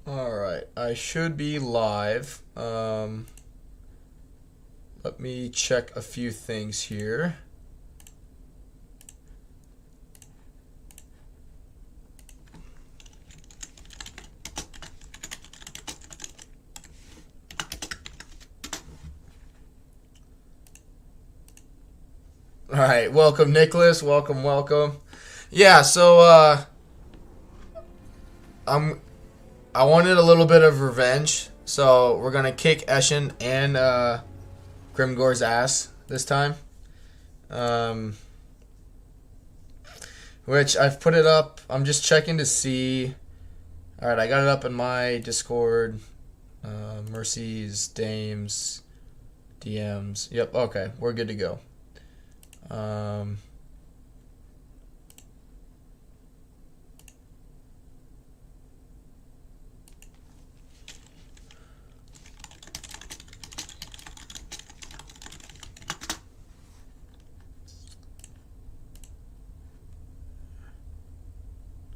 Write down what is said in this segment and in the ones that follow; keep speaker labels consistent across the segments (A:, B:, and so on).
A: Alright, I should be live. Let me check a few things here. Alright, welcome Nicholas, welcome. Yeah, so I wanted a little bit of revenge, so we're gonna kick Eshin and Grimgore's ass this time. Which I've put it up. I'm just checking to see. Alright, I got it up in my Discord. Mercies, Dames, DMs. Yep, okay, we're good to go.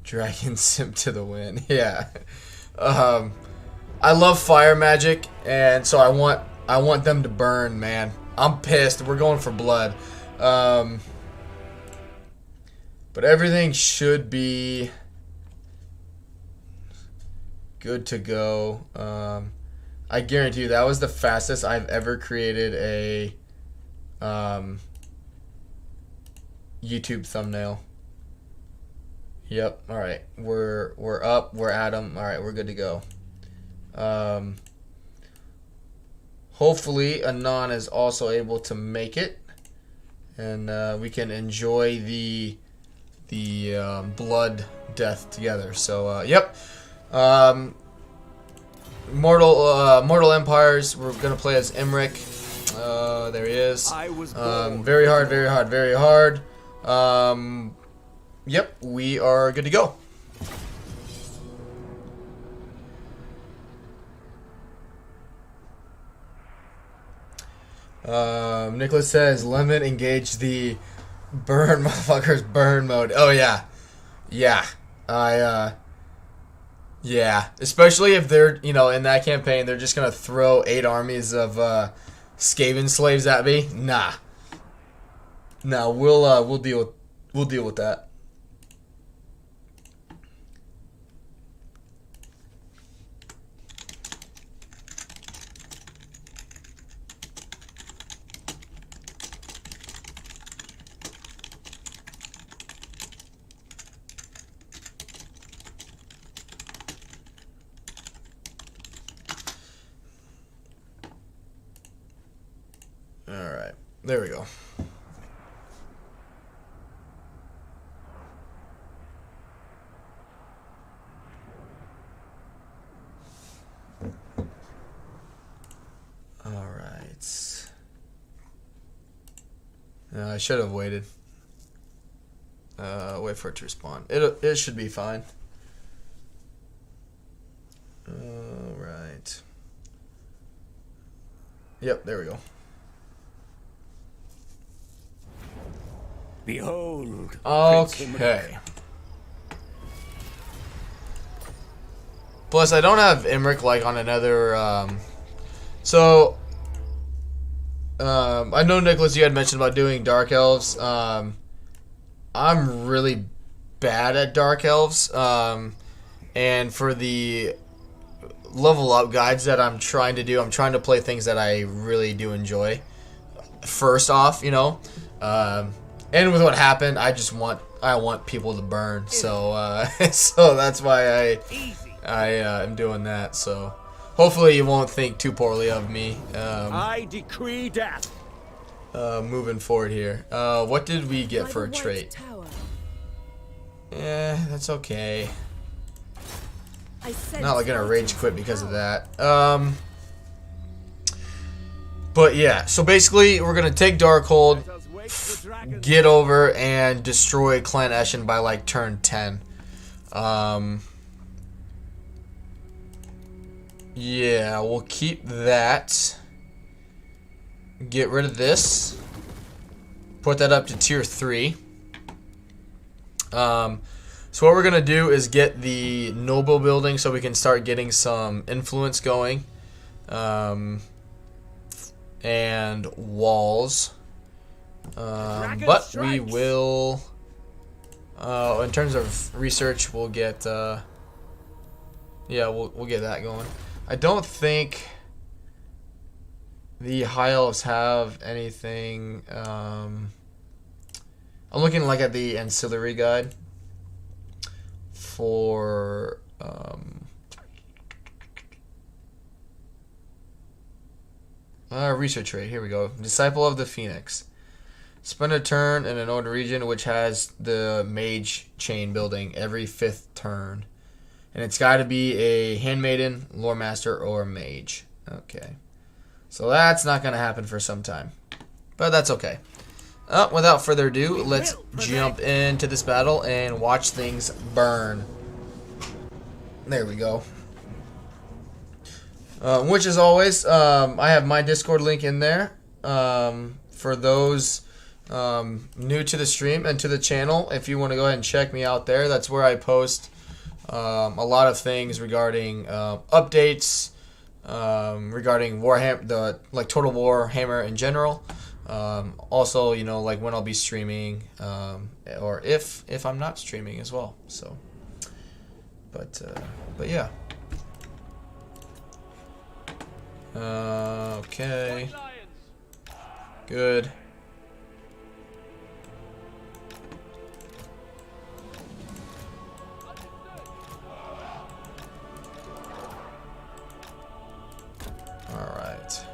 A: Dragon Simp to the win. Yeah. I love fire magic, and so I want them to burn, man. I'm pissed. We're going for blood. But everything should be good to go. I guarantee you that was the fastest I've ever created a YouTube thumbnail. Yep. All right. We're up. We're at them. All right. We're good to go. Hopefully Anon is also able to make it, and we can enjoy the blood death together. So yep. Mortal Empires. We're gonna play as Imrik. There he is. Very hard. Yep, we are good to go. Nicholas says, Lemon engage the burn motherfuckers burn mode. Oh yeah. Yeah. Yeah. Especially if they're, in that campaign, they're just gonna throw 8 armies of Skaven slaves at me. Nah. No, we'll deal with that. Alright, there we go. Alright. I should have waited. Wait for it to respond. It should be fine. Alright. Yep, there we go.
B: Behold.
A: Okay. Plus, I don't have Imrik like on another. I know Nicholas, you had mentioned about doing Dark Elves. I'm really bad at Dark Elves. And for the level up guides that I'm trying to do, I'm trying to play things that I really do enjoy. First off, and with what happened, I want people to burn. So so that's why I am doing that. So hopefully you won't think too poorly of me.
B: I decree death.
A: Moving forward here. What did we get for a trait? Yeah, that's okay. Not like gonna rage quit because of that. But yeah, so basically we're gonna take Darkhold, get over and destroy Clan Eshin by like turn 10. Yeah, we'll keep that. Get rid of Put that up to tier 3. So what we're gonna do is get the noble building so we can start getting some influence going, and walls. But we will, in terms of research, we'll get, yeah, we'll get that going. I don't think the High Elves have anything. I'm looking like at the ancillary guide for research rate. Here we go. Disciple of the Phoenix. Spend a turn in an old region which has the mage chain building every 5th turn. And it's got to be a handmaiden, lore master, or mage. Okay. So that's not going to happen for some time. But that's okay. Without further ado, let's jump into this battle and watch things burn. There we go. Which, as always, I have my Discord link in there. For those new to the stream and to the channel, if you want to go ahead and check me out there, that's where I post a lot of things regarding updates, regarding Warhammer, like Total War Hammer in general. Also, you know, like when I'll be streaming, or if I'm not streaming as well. So, but yeah. Okay. Good. Alright.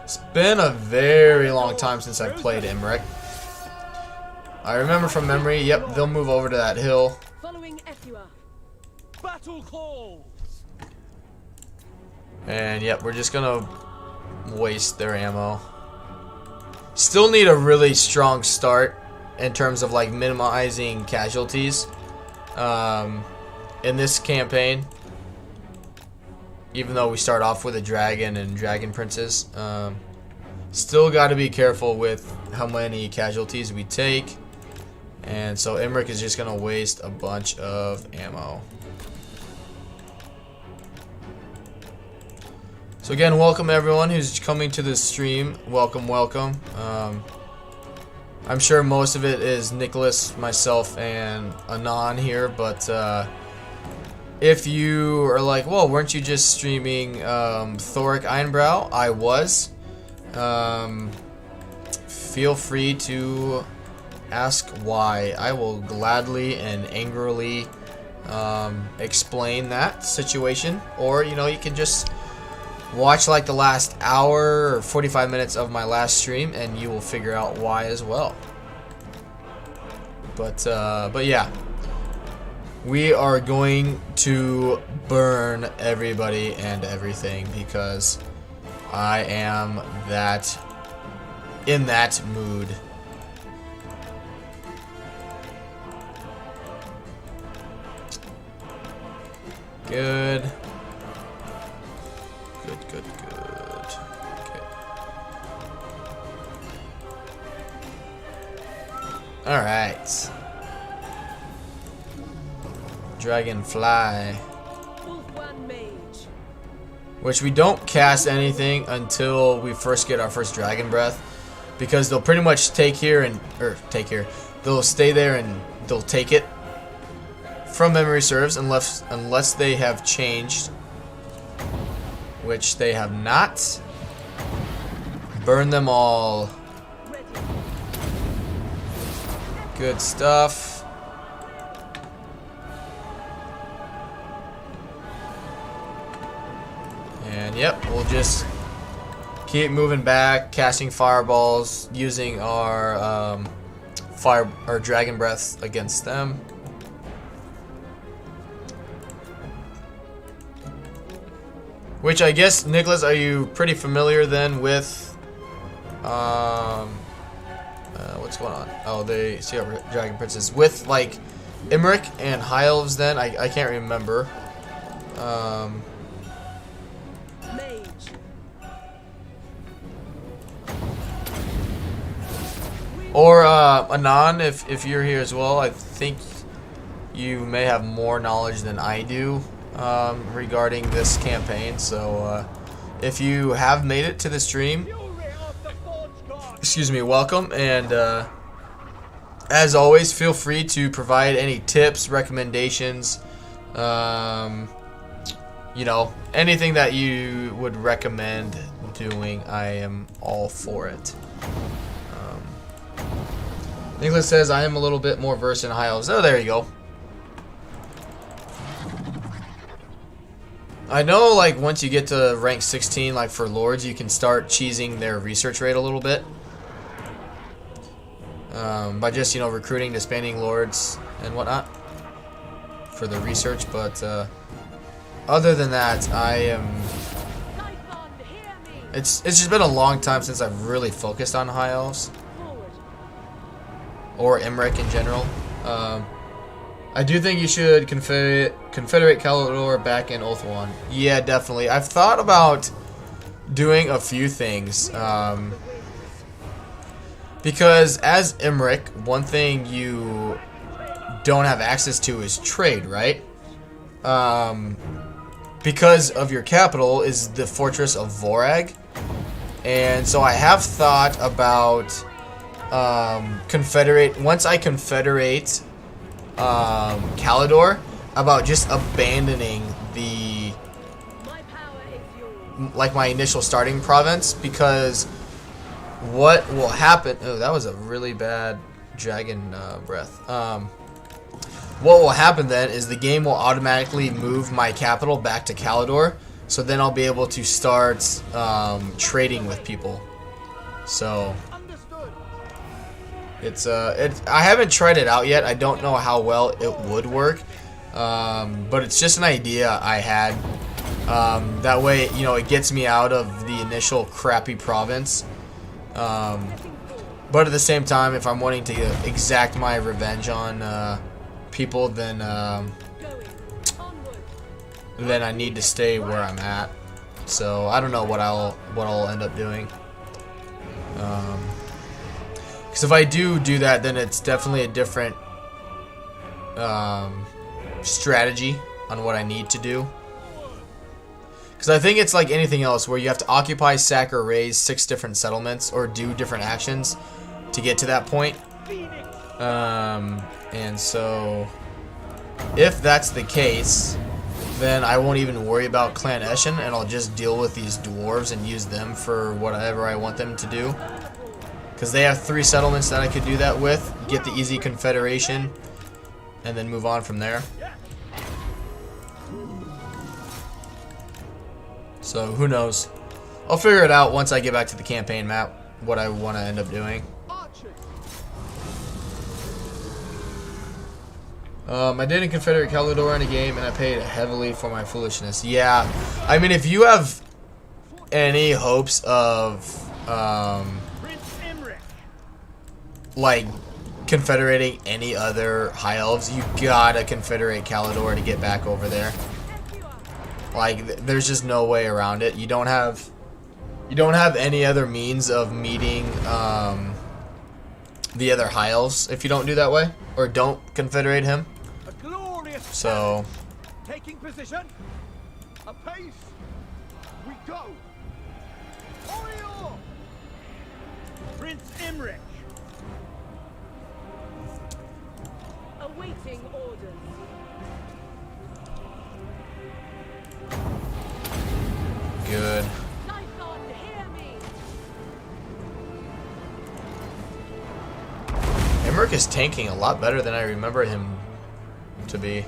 A: It's been a very long time since I've played Imrik. I remember from memory, yep, they'll move over to that hill.
B: Battle calls.
A: And yep, we're just gonna waste their ammo. Still need a really strong start in terms of like minimizing casualties in this campaign. Even though we start off with a dragon and dragon princes, still got to be careful with how many casualties we take. And so Imrik is just gonna waste a bunch of ammo. So again, welcome everyone who's coming to this stream. Welcome, welcome. I'm sure most of it is Nicholas, myself, and Anon here, but if you are like, well, weren't you just streaming Thoric Ironbrow? I was. Feel free to ask why. I will gladly and angrily explain that situation, or you know, you can just watch like the last hour or 45 minutes of my last stream and you will figure out why as well. But yeah, we are going to burn everybody and everything because I am in that mood. Good. Good. Okay. Alright. Dragonfly. Which we don't cast anything until we first get our first dragon breath. Because they'll pretty much take here and they'll stay there and they'll take it from memory serves unless they have changed, which they have not. Burn them all. Good stuff. And yep, we'll just keep moving back, casting fireballs, using our dragon breaths against them. Which I guess, Nicholas, are you pretty familiar then with what's going on? Oh, they see our dragon princes with like Imrik and High Elves. Then I can't remember. Or Anon, if you're here as well. I think you may have more knowledge than I do regarding this campaign. So if you have made it to the stream, excuse me, welcome. And as always, feel free to provide any tips, recommendations, you know, anything that you would recommend doing. I am all for it. Nicholas says, I am a little bit more versed in high elves. Oh, there you go. I know, like, once you get to rank 16, like, for lords, you can start cheesing their research rate a little bit. By just, you know, recruiting, disbanding lords and whatnot for the research. But, other than that, I am... It's just been a long time since I've really focused on high elves. Or Imrik in general. I do think you should Confederate Calidor back in Oath 1. Yeah, definitely. I've thought about doing a few things. Because as Imrik, one thing you don't have access to is trade, right? Because of your capital is the fortress of Vorag. And so I have thought about once I confederate Calidor, about just abandoning the my initial starting province, because what will happen, oh, that was a really bad dragon breath. What will happen then is the game will automatically move my capital back to Calidor, so then I'll be able to start trading with people. So it's I haven't tried it out yet. I don't know how well it would work, but it's just an idea I had. That way, you know, it gets me out of the initial crappy province. But at the same time, if I'm wanting to exact my revenge on people, then I need to stay where I'm at. So I don't know what I'll end up doing. Because if I do that, then it's definitely a different strategy on what I need to do. Because I think it's like anything else, where you have to occupy, sack, or raise 6 different settlements, or do different actions to get to that point. And so, if that's the case, then I won't even worry about Clan Eshin, and I'll just deal with these dwarves and use them for whatever I want them to do. Because they have 3 settlements that I could do that with, get the easy confederation, and then move on from there. So, who knows? I'll figure it out once I get back to the campaign map, what I want to end up doing. I didn't Confederate Calidor in a game, and I paid heavily for my foolishness. Yeah, I mean, if you have any hopes of, like, confederating any other high elves, you gotta confederate Calidor to get back over there. Like, there's just no way around it. You don't have any other means of meeting the other high elves if you don't do that way, or don't confederate him. So,
B: taking position. Apace. We go. Oriole. Prince Imrik.
C: Awaiting orders.
A: good. Imrik is tanking a lot better than I remember him to be.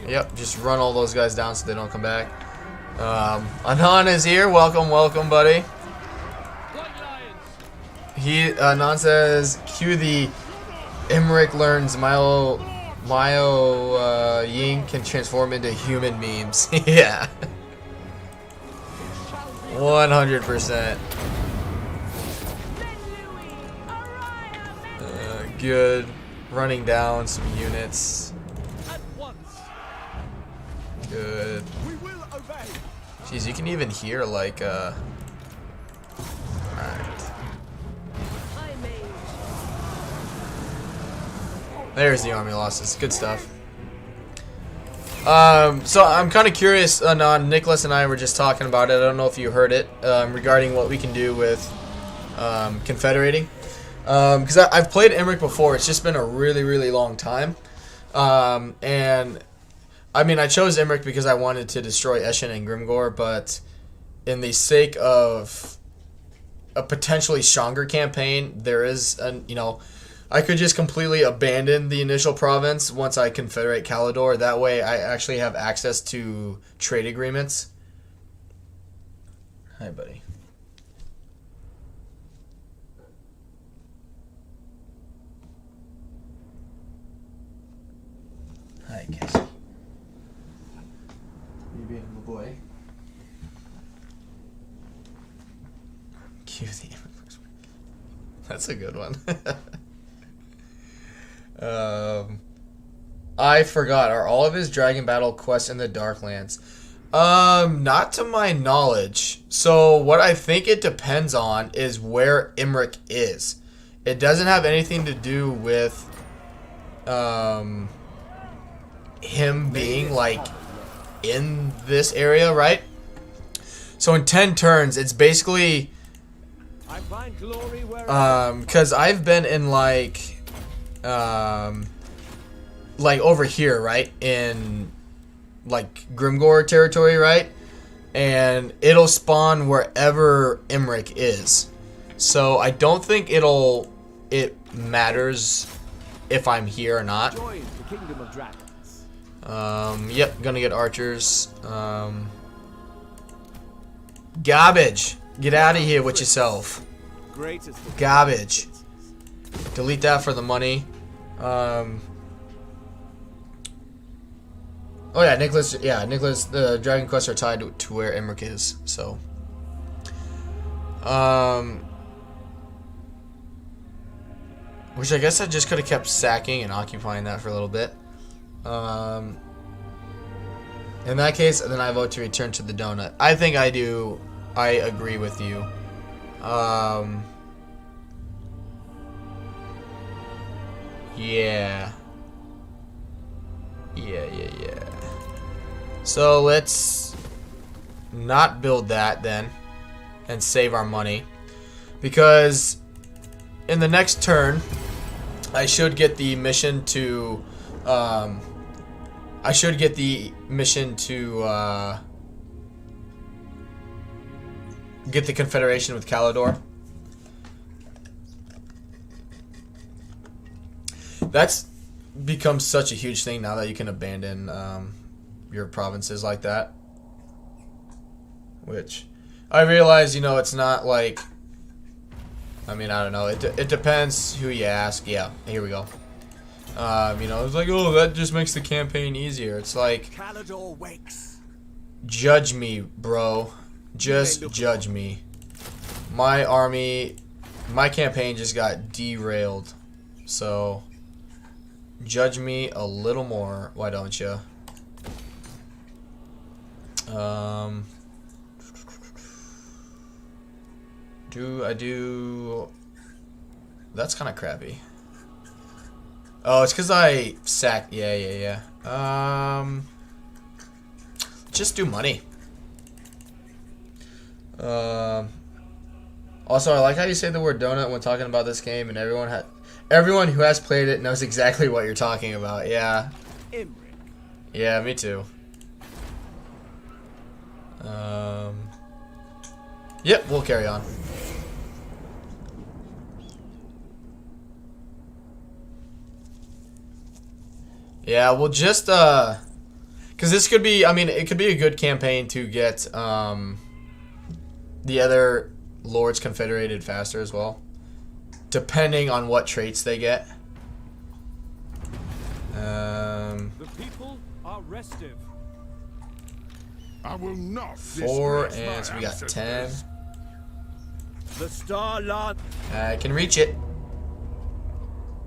A: Yep, just run all those guys down so they don't come back. Anon is here. Welcome, welcome, buddy. Anon says, cue the Imrik learns Myo Ying can transform into human memes. Yeah. 100%. Good. Running down some units. Good. Jeez, you can even hear like alright. There's the army losses. Good stuff. So I'm kind of curious. Nicholas and I were just talking about it. I don't know if you heard it regarding what we can do with confederating. Because I've played Imrik before. It's just been a really long time. And I mean, I chose Imrik because I wanted to destroy Eshin and Grimgor, but in the sake of a potentially stronger campaign, there is I could just completely abandon the initial province once I confederate Calador. That way I actually have access to trade agreements. Hi, buddy. Hi, Cassie. You being a boy? Cue the That's a good one. I forgot. Are all of his Dragon Battle quests in the Darklands? Not to my knowledge. So what I think it depends on is where Imrik is. It doesn't have anything to do with him being like in this area, right? So in 10 turns, it's basically because I've been in like over here, right, in like Grimgor territory, right, and it'll spawn wherever Imrik is. So I don't think it matters if I'm here or not. Yep, gonna get archers. Garbage. Get out of here with yourself. Garbage. Delete that for the money. Oh yeah, Nicholas. Yeah, Nicholas. The Dragon Quests are tied to where Imrik is. So. Which I guess I just could have kept sacking and occupying that for a little bit. In that case, then I vote to return to the donut. I think I do. I agree with you. Yeah. Yeah. So let's not build that then and save our money, because in the next turn I should get the mission to get the confederation with Calador. That's become such a huge thing now that you can abandon your provinces like that. Which I realize, it's not like, I mean, I don't know. It depends who you ask. Yeah, here we go. It's like, oh, that just makes the campaign easier. It's like,
B: Calador wakes.
A: Judge me, bro. Just judge me. My army, my campaign just got derailed. So, judge me a little more. Why don't you? Do I do... That's kind of crappy. Oh, it's because I sacked... Yeah. Just do money. Also, I like how you say the word donut when talking about this game, and everyone who has played it knows exactly what you're talking about. Yeah. Yeah, me too. Yep, we'll carry on. Yeah, we'll just because this could be, I mean, it could be a good campaign to get the other lords confederated faster as well, depending on what traits they get.
B: The people are restive.
C: I will not
A: 4, and so we got 10.
B: The Starland.
A: I can reach it.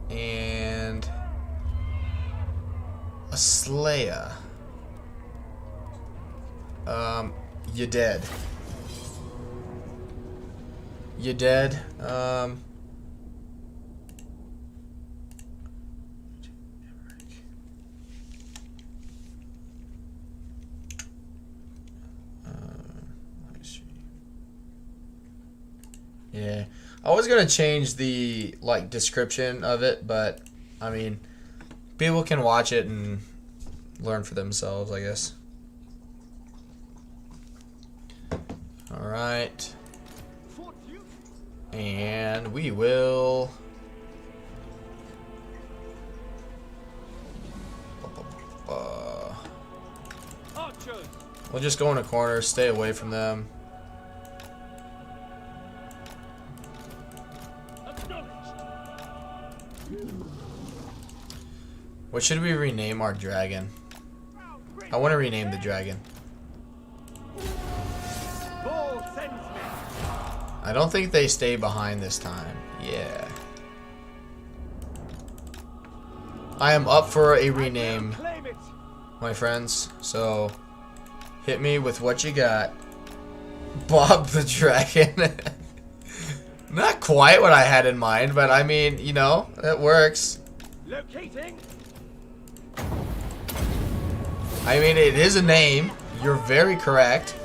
A: And a Slayer. You're dead. You're dead. Yeah. I was gonna change the like description of it, but I mean, people can watch it and learn for themselves, I guess. All right. And we will. We'll just go in a corner, stay away from them. What should we rename our dragon? I want to rename the dragon. I don't think they stay behind this time. Yeah. I am up for a rename, my friends. So, hit me with what you got. Bob the Dragon. Not quite what I had in mind, but I mean, you know, it works.
B: Locating.
A: I mean, it is a name. You're very correct.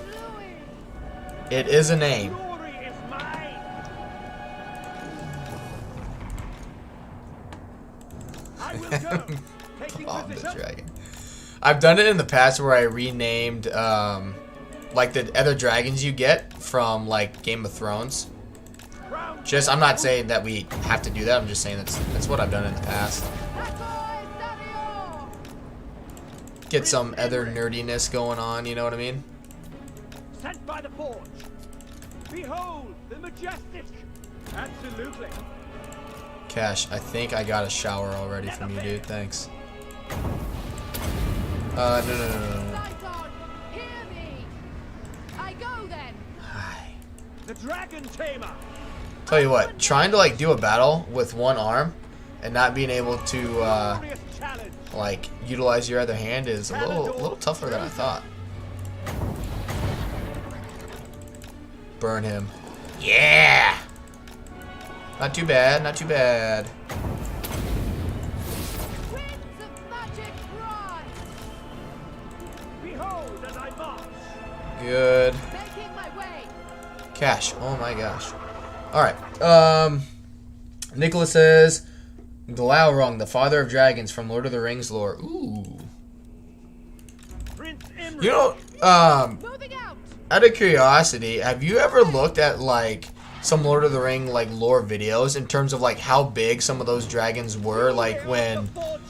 A: It is a name. Bob the Dragon. I've done it in the past where I renamed like the other dragons you get from like Game of Thrones. Just, I'm not saying that we have to do that. I'm just saying that's what I've done in the past. Get some other nerdiness going on, you know what I mean?
B: Sent by the forge. Behold the majestic. Absolutely.
A: Cash, I think I got a shower already from you, dude. Thanks. No.
D: Hear me. I go then.
A: Hi.
B: The dragon tamer.
A: Tell you what, trying to like do a battle with one arm and not being able to like utilize your other hand is a little tougher than I thought. Burn him. Yeah. Not too bad, not too bad.
D: Winds of magic run.
B: Behold as I march.
A: Good.
D: Making my way.
A: Cash. Oh my gosh. Alright. Nicholas says Glaurung, the father of dragons from Lord of the Rings lore. Ooh.
B: Prince Imrik.
A: You know,
D: Moving out.
A: out of curiosity, have you ever looked at like some Lord of the Ring like lore videos in terms of like how big some of those dragons were, like when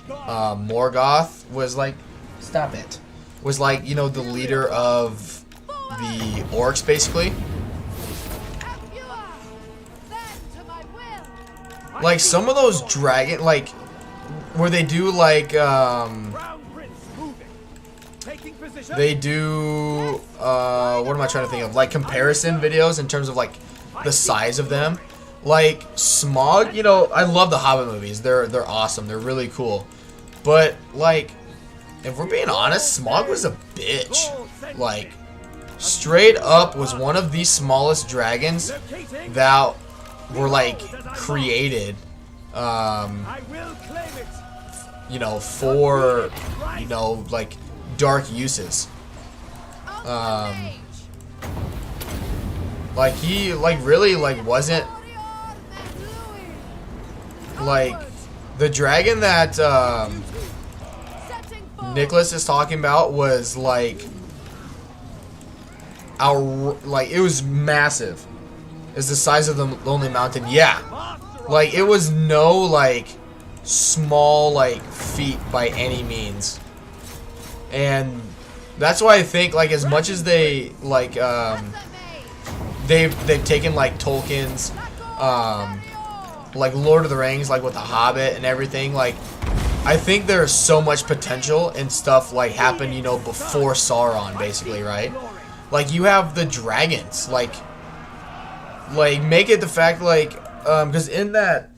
A: Morgoth was like, stop it, was like, you know, the leader of the orcs basically. Like some of those dragon, like where they do like they do what am I trying to think of, like comparison videos in terms of like the size of them. Like Smaug, you know, I love the Hobbit movies. They're awesome. They're really cool. But like, if we're being honest, Smaug was a bitch. Like, straight up was one of the smallest dragons that were like created. You know, for, you know, like dark uses. Like he like really like wasn't like the dragon that Nicholas is talking about was like it was massive. It's the size of the Lonely Mountain. Yeah. Like it was no like small like feat by any means. And that's why I think like as much as they like they've taken like Tolkien's like Lord of the Rings, like with the Hobbit and everything, like I think there's so much potential and stuff like happened, you know, before Sauron basically, right? Like you have the dragons, like make it the fact like because in the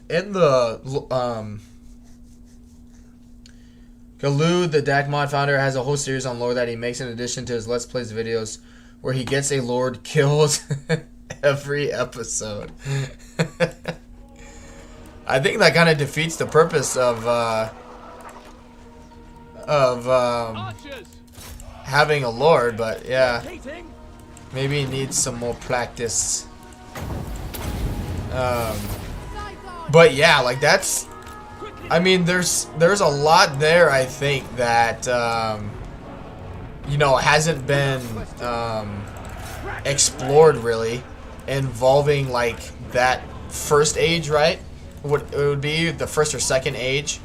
A: Galoo, the Dak Mod founder, has a whole series on lore that he makes in addition to his Let's Plays videos, where he gets a lord killed every episode. I think that kind of defeats the purpose of having a lord, but yeah, maybe he needs some more practice. But yeah, like that's, I mean, there's a lot there, I think, that you know, hasn't been explored really, involving like that first age, right? What it would be the first or second age.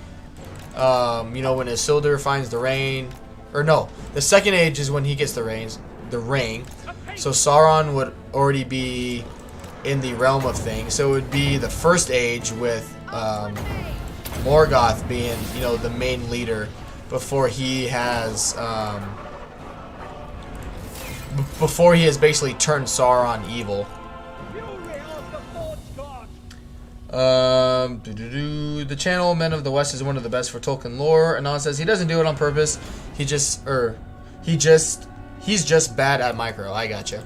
A: You know, when Isildur finds the ring, or no, the second age is when he gets the ring. So Sauron would already be in the realm of things. So it would be the first age with Morgoth being, you know, the main leader before he has basically turned Sauron evil. The channel Men of the West is one of the best for Tolkien lore. And Anon says he doesn't do it on purpose. He's just bad at micro. I gotcha.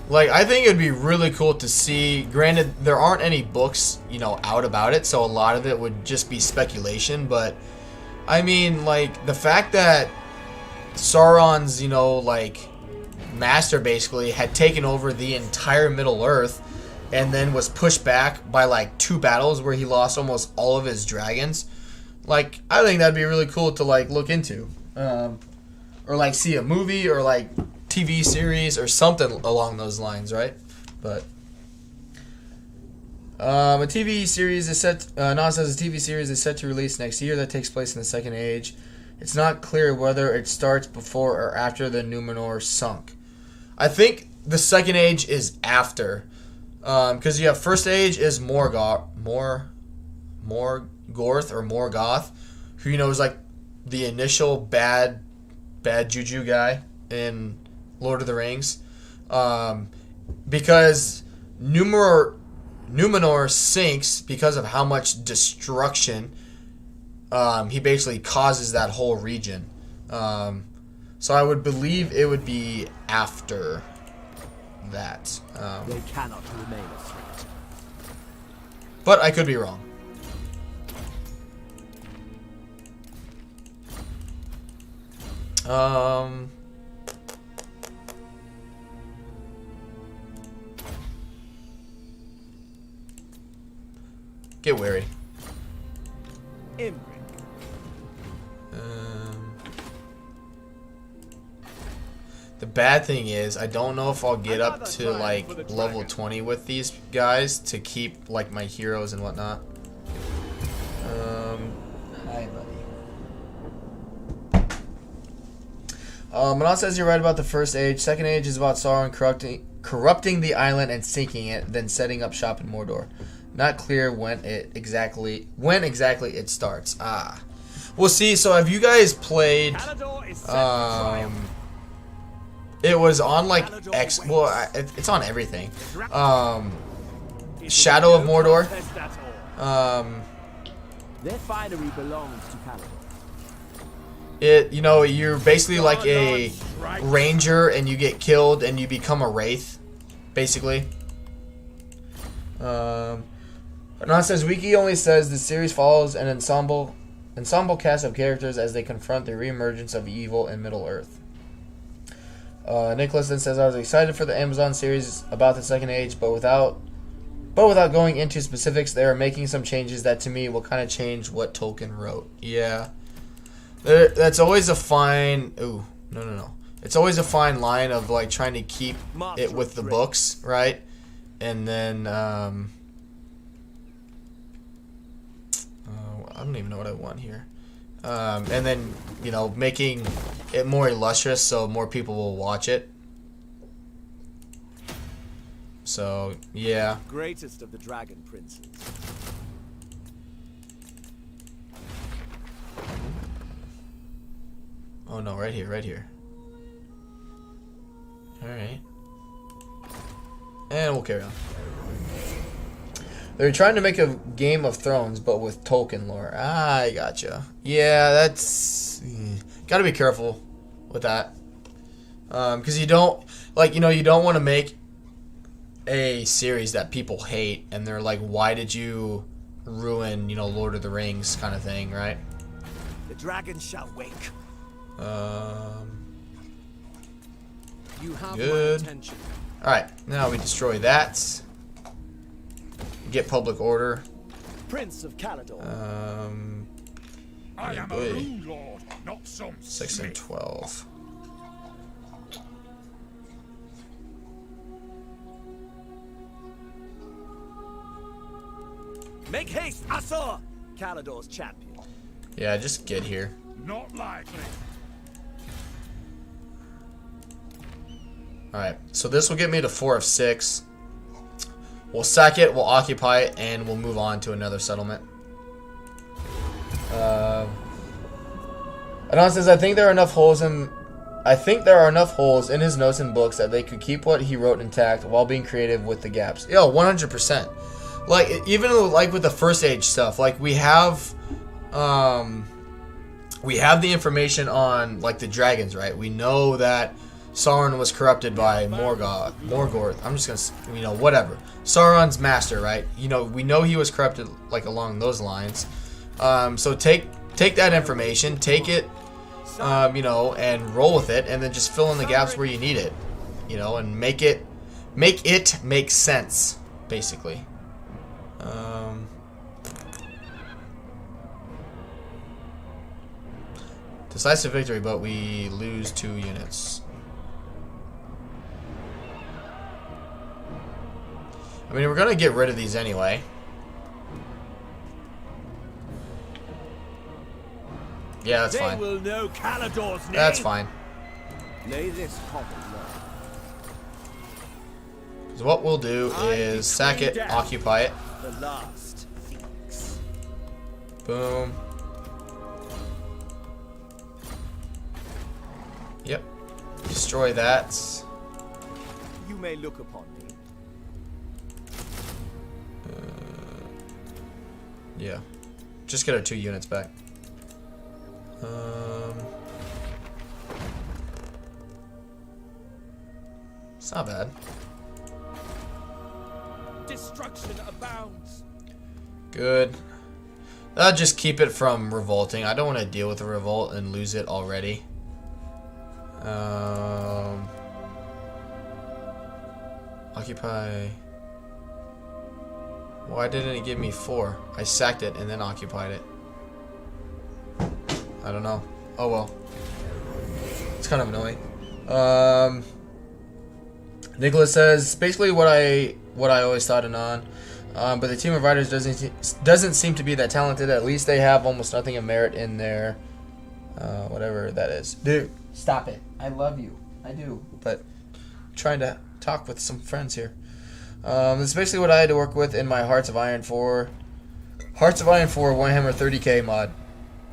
A: Like, I think it'd be really cool to see. Granted, there aren't any books, you know, out about it, so a lot of it would just be speculation. But I mean, like, the fact that Sauron's, you know, like, master basically had taken over the entire Middle Earth, and then was pushed back by like 2 battles where he lost almost all of his dragons. Like, I think that'd be really cool to like look into, or like see a movie or like TV series or something along those lines, right? But a TV series is set. Nas says a TV series is set to release next year that takes place in the Second Age. It's not clear whether it starts before or after the Numenor sunk. I think the Second Age is after. Because you have First Age is Morgoth, who, you know, is like the initial bad juju guy in Lord of the Rings. Because Numenor sinks because of how much destruction he basically causes that whole region. So I would believe it would be after that.
B: They cannot remain a threat.
A: But I could be wrong. Get wary.
B: Imrik.
A: The bad thing is, I don't know if I'll get up to like level 20 with these guys to keep like my heroes and whatnot. Hi, buddy. Manon says you're right about the First Age. Second Age is about Sauron corrupting the island and sinking it, then setting up shop in Mordor. Not clear when exactly it starts. We'll see. So have you guys played? It was on like it's on everything. Shadow of Mordor.
B: Their finery belongs to Calador.
A: You know, you're basically like a ranger and you get killed and you become a wraith, basically. Anon says Wiki only says the series follows an ensemble cast of characters as they confront the reemergence of evil in Middle Earth. Nicholas then says I was excited for the Amazon series about the Second Age, but without going into specifics, they are making some changes that to me will kind of change what Tolkien wrote. Yeah, that's always a fine. Ooh, no. It's always a fine line of like trying to keep it with the books, right? And then I don't even know what I want here. And then, you know, making it more illustrious so more people will watch it. So, yeah.
B: Greatest of the dragon princes.
A: Oh no, right here. Alright. And we'll carry on. They're trying to make a Game of Thrones, but with Tolkien lore. I gotcha. Yeah, that's... Gotta be careful with that. Because you don't... Like, you know, you don't want to make a series that people hate, and they're like, why did you ruin, you know, Lord of the Rings kind of thing, right?
B: The dragon shall wake.
E: You have
A: Good.
E: my attention.
A: Alright, now we destroy that. Get public order.
B: Prince of Caledor.
C: I am a rune lord, not some
A: 6 and
C: smith.
A: 12.
B: Make haste, Asur! Caledor's champion.
A: Yeah, just get here.
C: Not likely.
A: Alright, so this will get me to 4 of 6. We'll sack it, we'll occupy it, and we'll move on to another settlement. Anon says, I think there are enough holes in his notes and books that they could keep what he wrote intact while being creative with the gaps. Yo, 100%. Like, even like with the First Age stuff, like we have the information on like the dragons, right? We know that Sauron was corrupted by Morgoth. I'm just gonna, whatever. Sauron's master, right? We know he was corrupted like along those lines. So take that information, take it, and roll with it, and then just fill in the gaps where you need it, and make it make sense, basically. Decisive victory, but we lose 2 units. I mean, we're gonna get rid of these anyway. Yeah, that's fine.
B: They will know Caledor's name.
A: That's fine.
B: Lay this hovel low.
A: So what we'll do is sack it, occupy it.
B: The last Phoenix.
A: Boom. Yep. Destroy that.
B: You may look upon me.
A: Yeah. Just get our 2 units back. It's not bad.
B: Destruction abounds.
A: Good. That'll just keep it from revolting. I don't want to deal with a revolt and lose it already. Occupy. Why didn't it give me 4? I sacked it and then occupied it. I don't know. Oh well. It's kind of annoying. Nicholas says basically what I always thought Anon. But the team of writers doesn't seem to be that talented. At least they have almost nothing of merit in their whatever that is. Dude, stop it. I love you. I do. But I'm trying to talk with some friends here. This is basically what I had to work with in my Hearts of Iron 4 Warhammer 30k mod.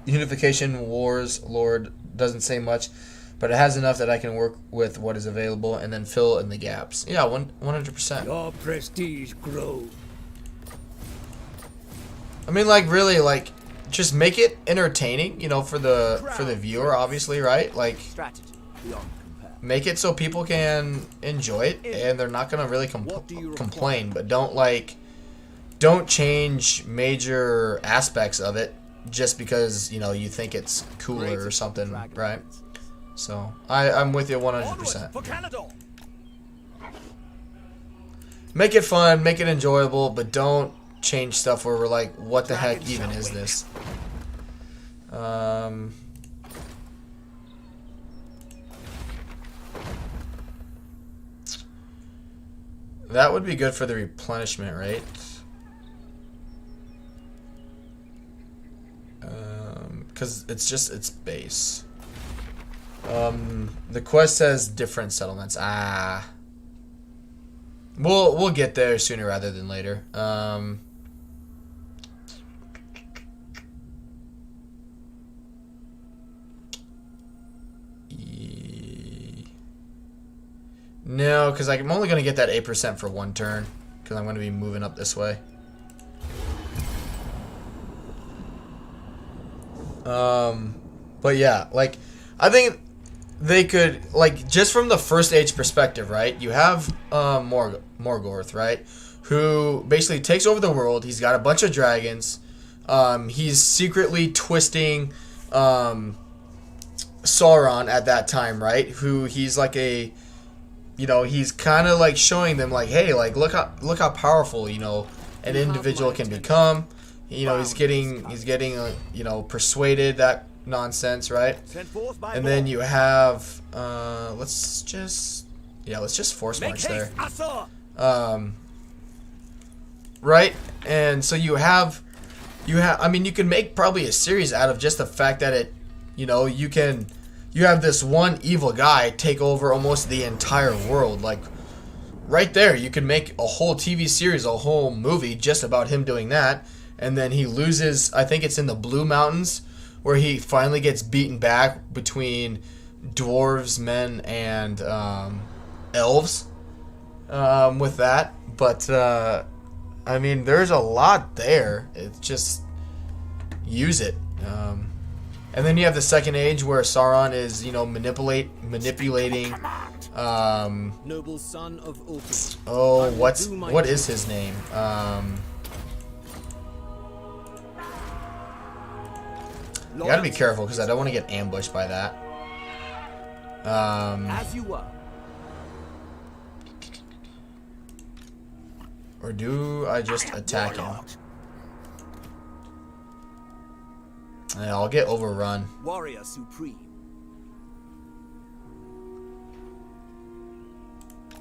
A: Unification Wars Lord doesn't say much, but it has enough that I can work with what is available and then fill in the gaps. Yeah, 100%.
B: Your prestige grows.
A: I mean, like, really, like, just make it entertaining, for the viewer, obviously, right? Like,
B: Strategy beyond compare.
A: make it so people can enjoy it and they're not gonna really complain, but don't change major aspects of it just because you think it's cooler or something, right? So I'm with you 100%.
B: For Caledor.
A: Make it fun, make it enjoyable, but don't change stuff where we're like, what the heck even is this? That would be good for the replenishment, right? Because it's base. The quest says different settlements. We'll get there sooner rather than later. No, because I'm only going to get that 8% for 1 turn. Because I'm going to be moving up this way. But yeah, like, I think they could, like, just from the First Age perspective, right? You have Morgoth, right? Who basically takes over the world. He's got a bunch of dragons. He's secretly twisting Sauron at that time, right? Who he's like a you know, he's kind of like showing them like, hey, like look how powerful, you know, an individual can become. You know, he's getting you know, persuaded, that nonsense, right? And then you have let's just force march there. Right? And so you have I mean, you can make probably a series out of just the fact that it, you know, you have this one evil guy take over almost the entire world. Like right there, you could make a whole TV series, a whole movie just about him doing that. And then he loses, I think it's in the Blue Mountains, where he finally gets beaten back between dwarves, men, and elves with that. But I mean, there's a lot there. It's just use it. And then you have the Second Age, where Sauron is, you know, manipulating.
E: Noble son of Ulti.
A: Oh, what is his name? You gotta be careful because I don't want to get ambushed by that.
B: As you were.
A: Or do I just attack him? Yeah, I'll get overrun.
B: Warrior supreme.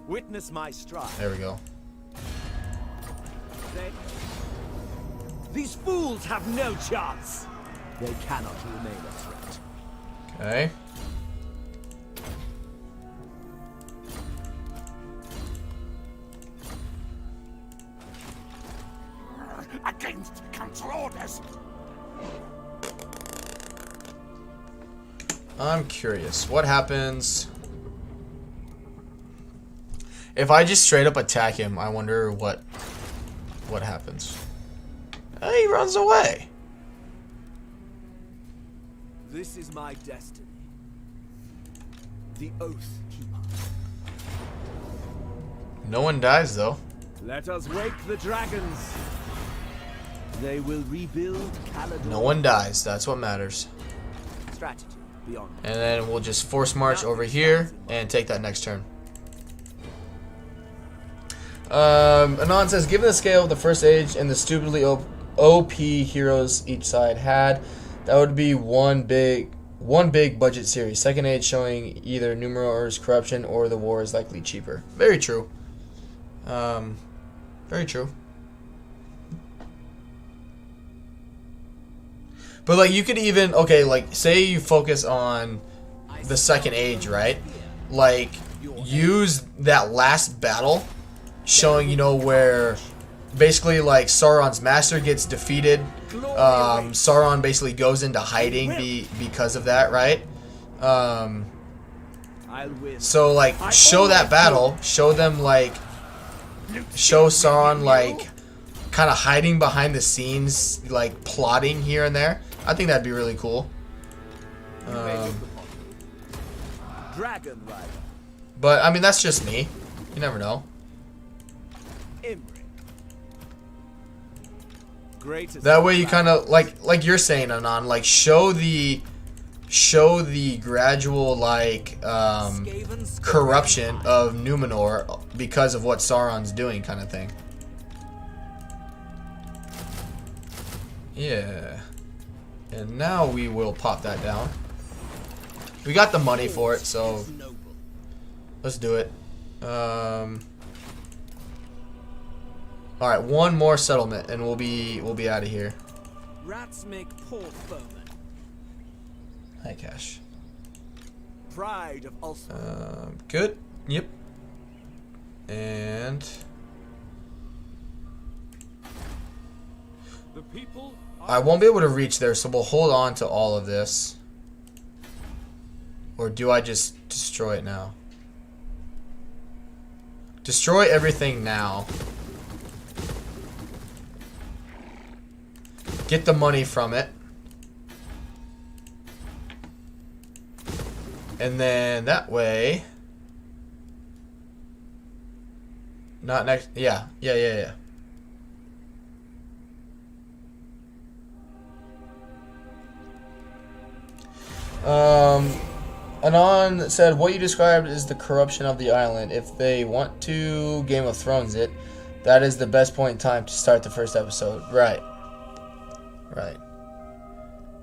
B: Witness my stride.
A: There we go.
B: These fools have no chance. They cannot remain a threat.
A: Okay.
C: Against council orders.
A: I'm curious. What happens if I just straight up attack him? I wonder what happens. He runs away.
B: This is my destiny. The Oath Keeper.
A: No one dies though.
B: Let us wake the dragons. They will rebuild Caledon.
A: No one dies. That's what matters.
B: Strategy beyond.
A: And then we'll just force march over here and take that next turn. Anon says, given the scale of the First Age and the stupidly OP heroes each side had, that would be one big budget series. Second Age showing either Numenor's corruption or the war is likely cheaper. Very true. Very true. But like you could even, okay, like say you focus on the Second Age, right? Like use that last battle showing, you know, where basically like Sauron's master gets defeated. Sauron basically goes into hiding because of that, right? So like show that battle, show them like, show Sauron like kind of hiding behind the scenes, like plotting here and there. I think that'd be really cool.
B: Dragon Rider.
A: But I mean, that's just me. You never know.
B: Imrik. Greatest
A: That way, you kind of like you're saying, Anon, like show the gradual like corruption of Numenor because of what Sauron's doing, kind of thing. Yeah. And now we will pop that down. We got the money for it, so let's do it. All right, one more settlement, and we'll be out of here.
B: Rats make poor foemen.
A: Hi, Cash.
B: Pride of Ulster.
A: Good. Yep. And
B: The people
A: I won't be able to reach there, so we'll hold on to all of this. Or do I just destroy it now? Destroy everything now. Get the money from it. And then that way... Not next... Yeah. Anon said, what you described is the corruption of the island. If they want to Game of Thrones it, that is the best point in time to start the first episode. Right. Right.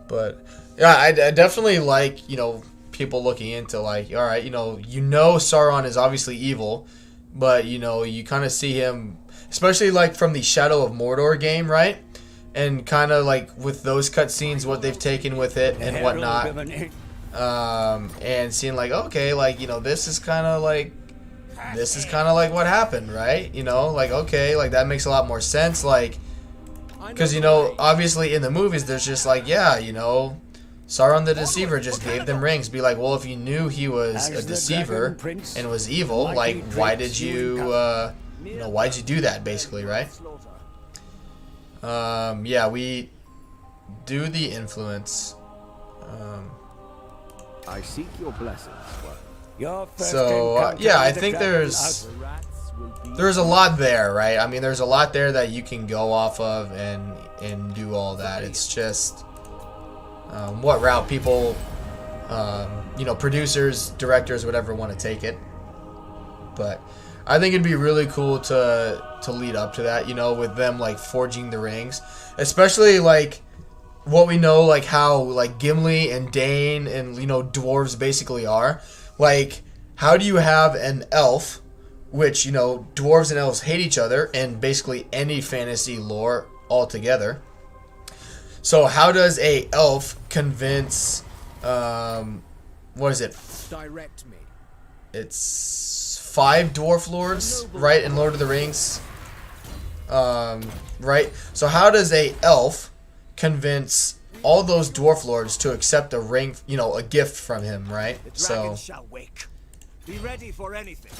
A: But, yeah, I definitely like, you know, people looking into, like, alright, you know Sauron is obviously evil, but, you know, you kind of see him, especially, like, from the Shadow of Mordor game, right? And kind of, like, with those cutscenes, what they've taken with it and whatnot. And seeing, like, okay, like, you know, this is kind of like what happened, right? You know, like, okay, like, that makes a lot more sense, like, because, you know, obviously in the movies, there's just, like, yeah, you know, Sauron the Deceiver just gave them rings. Be like, well, if you knew he was a deceiver and was evil, like, why did you, you know, why'd you do that, basically, right? Yeah, we do the influence.
B: I seek your blessings.
A: So, yeah, I think there's a lot there, right? I mean, there's a lot there that you can go off of and do all that. It's just what route people, you know, producers, directors, whatever, want to take it. But I think it'd be really cool to lead up to that, you know, with them, like, forging the rings. Especially, like, what we know, like, how, like, Gimli and Dane and, you know, dwarves basically are. Like, how do you have an elf, which, you know, dwarves and elves hate each other in basically any fantasy lore altogether. So how does a elf convince, what is it?
E: Direct me.
A: It's 5 dwarf lords, right, in Lord of the Rings. Right? So how does a elf convince all those dwarf lords to accept a ring, you know, a gift from him, right?
B: The dragon shall wake. Be ready for anything.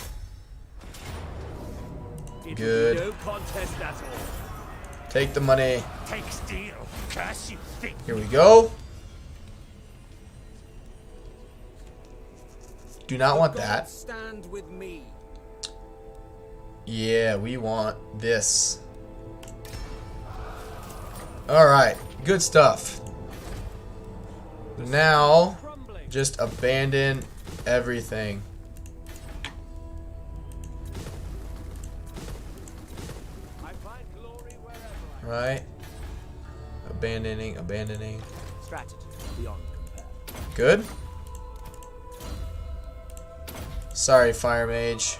A: Good.
B: No contest at all.
A: Take the money.
C: Take steel. Curse you think.
A: Here we go. Do not want that.
E: Stand with me.
A: Yeah, we want this. Alright, good stuff. Now, just abandon everything. Right? Abandoning.
B: Strategy beyond compare.
A: Good. Sorry, Fire Mage.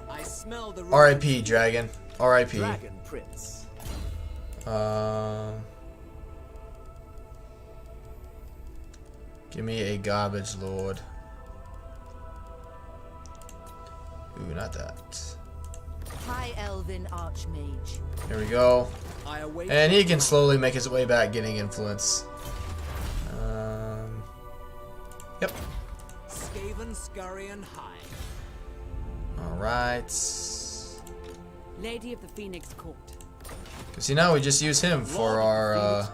E: I smell the
A: R.I.P. Dragon. R.I.P.
B: Dragon Prince.
A: Give me a garbage lord. Ooh, not that.
F: High Elven Archmage.
A: Here we go.
E: I await
A: And he can slowly make his way back, getting influence. Yep.
E: Skaven, Scurry, and High.
A: Alright.
F: Lady of the Phoenix Court.
A: Because, you know, we just use him for our,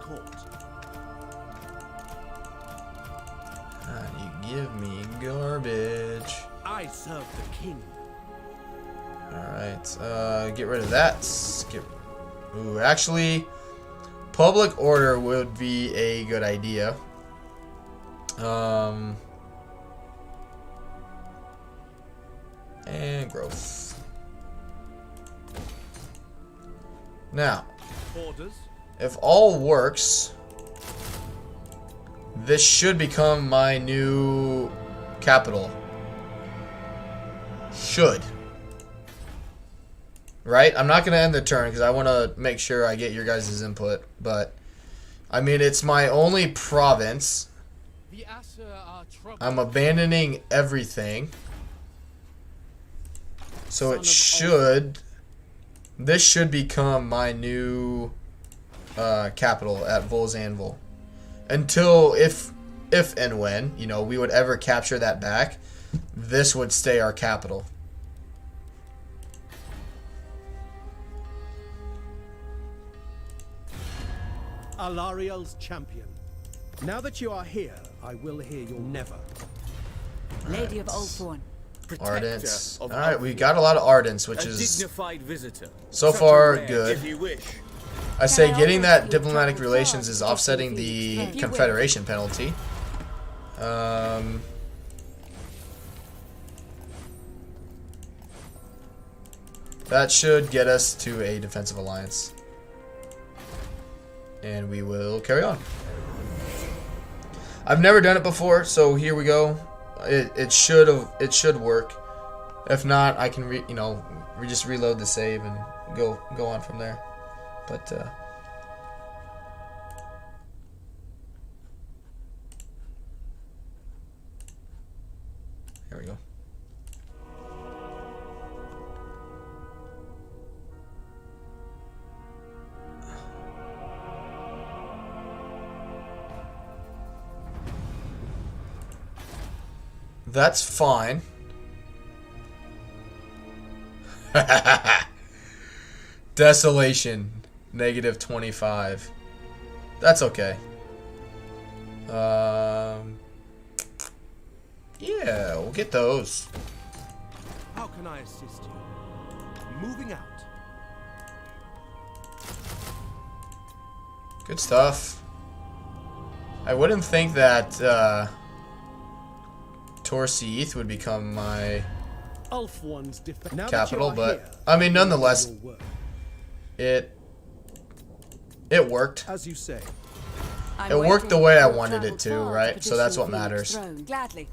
A: you give me garbage.
B: I serve the king.
A: Alright, get rid of that. Ooh, actually, public order would be a good idea. And growth. Now,
B: Orders.
A: if all works, this should become my new capital. Should. Right? I'm not going to end the turn because I want to make sure I get your guys' input. But, I mean, it's my only province.
G: The Aesir are troubled.
A: I'm abandoning everything. So it should... This should become my new capital at Vol's Anvil. Until, if and when, you know, we would ever capture that back, this would stay our capital.
H: Alariel's champion. Now that you are here, I will hear your never.
F: Lady of Ulthorn.
A: Ardents. Alright, we got a lot of Ardents, which
E: A
A: is
E: dignified visitor.
A: so
E: Such a
A: far
E: rare-
A: good.
E: If you wish.
A: I say getting that diplomatic relations is offsetting the Confederation penalty. That should get us to a defensive alliance. And we will carry on. I've never done it before, so here we go. It should work. If not, I can just reload the save and go on from there. But here we go. That's fine. Desolation, -25. That's okay. Yeah, we'll get those.
B: How can I assist you? Moving out.
A: Good stuff. I wouldn't think that Torseith would become my
H: Ulf-One's
A: capital, but I mean, nonetheless, it worked.
H: As you say.
A: It worked the way I wanted it to, right? So that's what matters.
F: Gladly.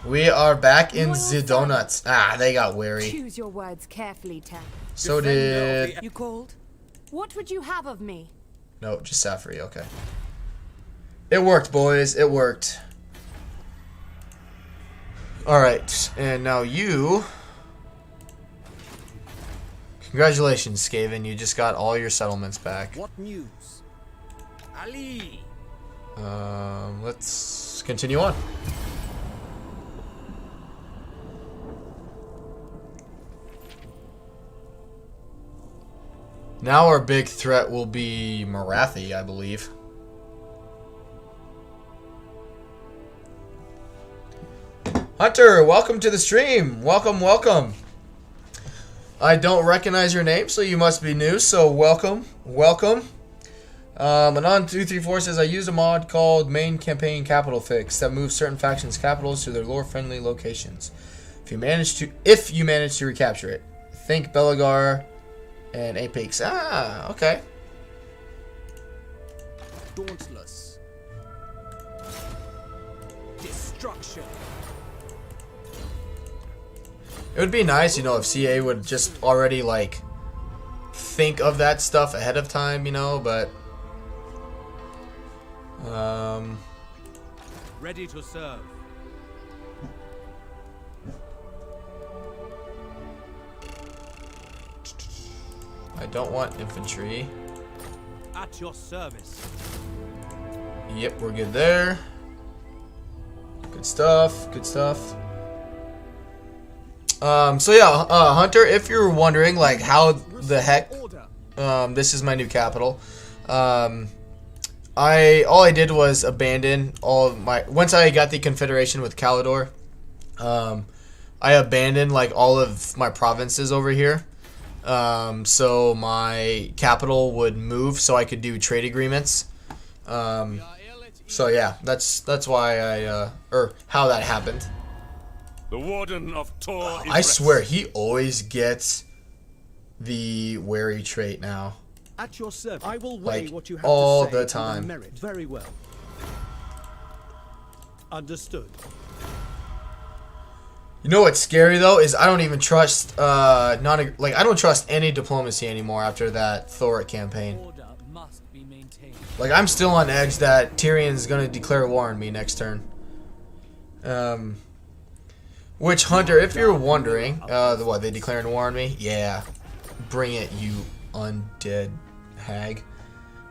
A: We are back in the donuts. Ah, they got wary.
D: Choose your words carefully, Tam.
A: So did...
F: You called?
D: What would you have of me?
A: No, just Safri, okay. It worked, boys. It worked. Alright, and now you... Congratulations, Skaven. You just got all your settlements back.
E: What news? Ali!
A: Let's continue on. Now our big threat will be Marathi, I believe. Hunter, welcome to the stream. Welcome, welcome. I don't recognize your name, so you must be new, so welcome, welcome. Anon234 says, I use a mod called Main Campaign Capital Fix that moves certain factions' capitals to their lore-friendly locations. If you manage to recapture it. Think Belagar and Apex. Ah, okay.
E: Dauntless. Destruction.
A: It would be nice, you know, if CA would just already, like, think of that stuff ahead of time, you know, but...
B: Ready to serve.
A: I don't want infantry.
B: At your service.
A: Yep, we're good there. Good stuff, good stuff. So yeah, Hunter, if you're wondering, like, how the heck, this is my new capital. All I did was abandon all of my, once I got the Confederation with Kalidor, I abandoned, like, all of my provinces over here. So my capital would move so I could do trade agreements. So yeah, that's why I, or how that happened.
C: The Warden of Tor is
A: I swear, he always gets the wary trait now.
H: At your service. I will weigh
A: Like,
H: what you have
A: all
H: to say
A: the
H: on
A: time.
H: merit. Very well. Understood.
A: You know what's scary though is I don't even trust I don't trust any diplomacy anymore after that Thoric campaign.
E: Order must be maintained.
A: Like, I'm still on edge that Tyrion's gonna declare war on me next turn. Which, Hunter, if you're wondering, what, they declaring war on me? Yeah. Bring it, you undead hag.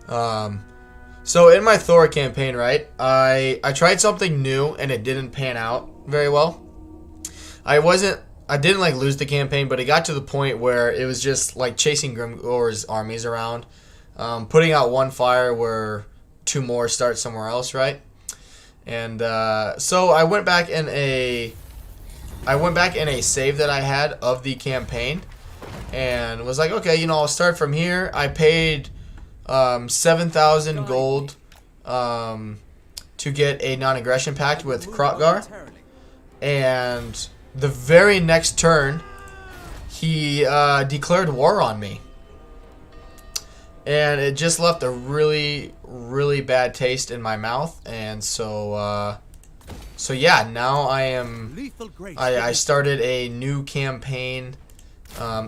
A: So in my Thor campaign, right, I tried something new and it didn't pan out very well. I didn't like lose the campaign, but it got to the point where it was just like chasing Grimgor's armies around, putting out one fire where two more start somewhere else, right? And so I went back in a save that I had of the campaign and was like, okay, you know, I'll start from here. I paid 7,000 gold to get a non-aggression pact with Krotgar, and the very next turn he declared war on me, and it just left a really bad taste in my mouth. And so yeah, now I started a new campaign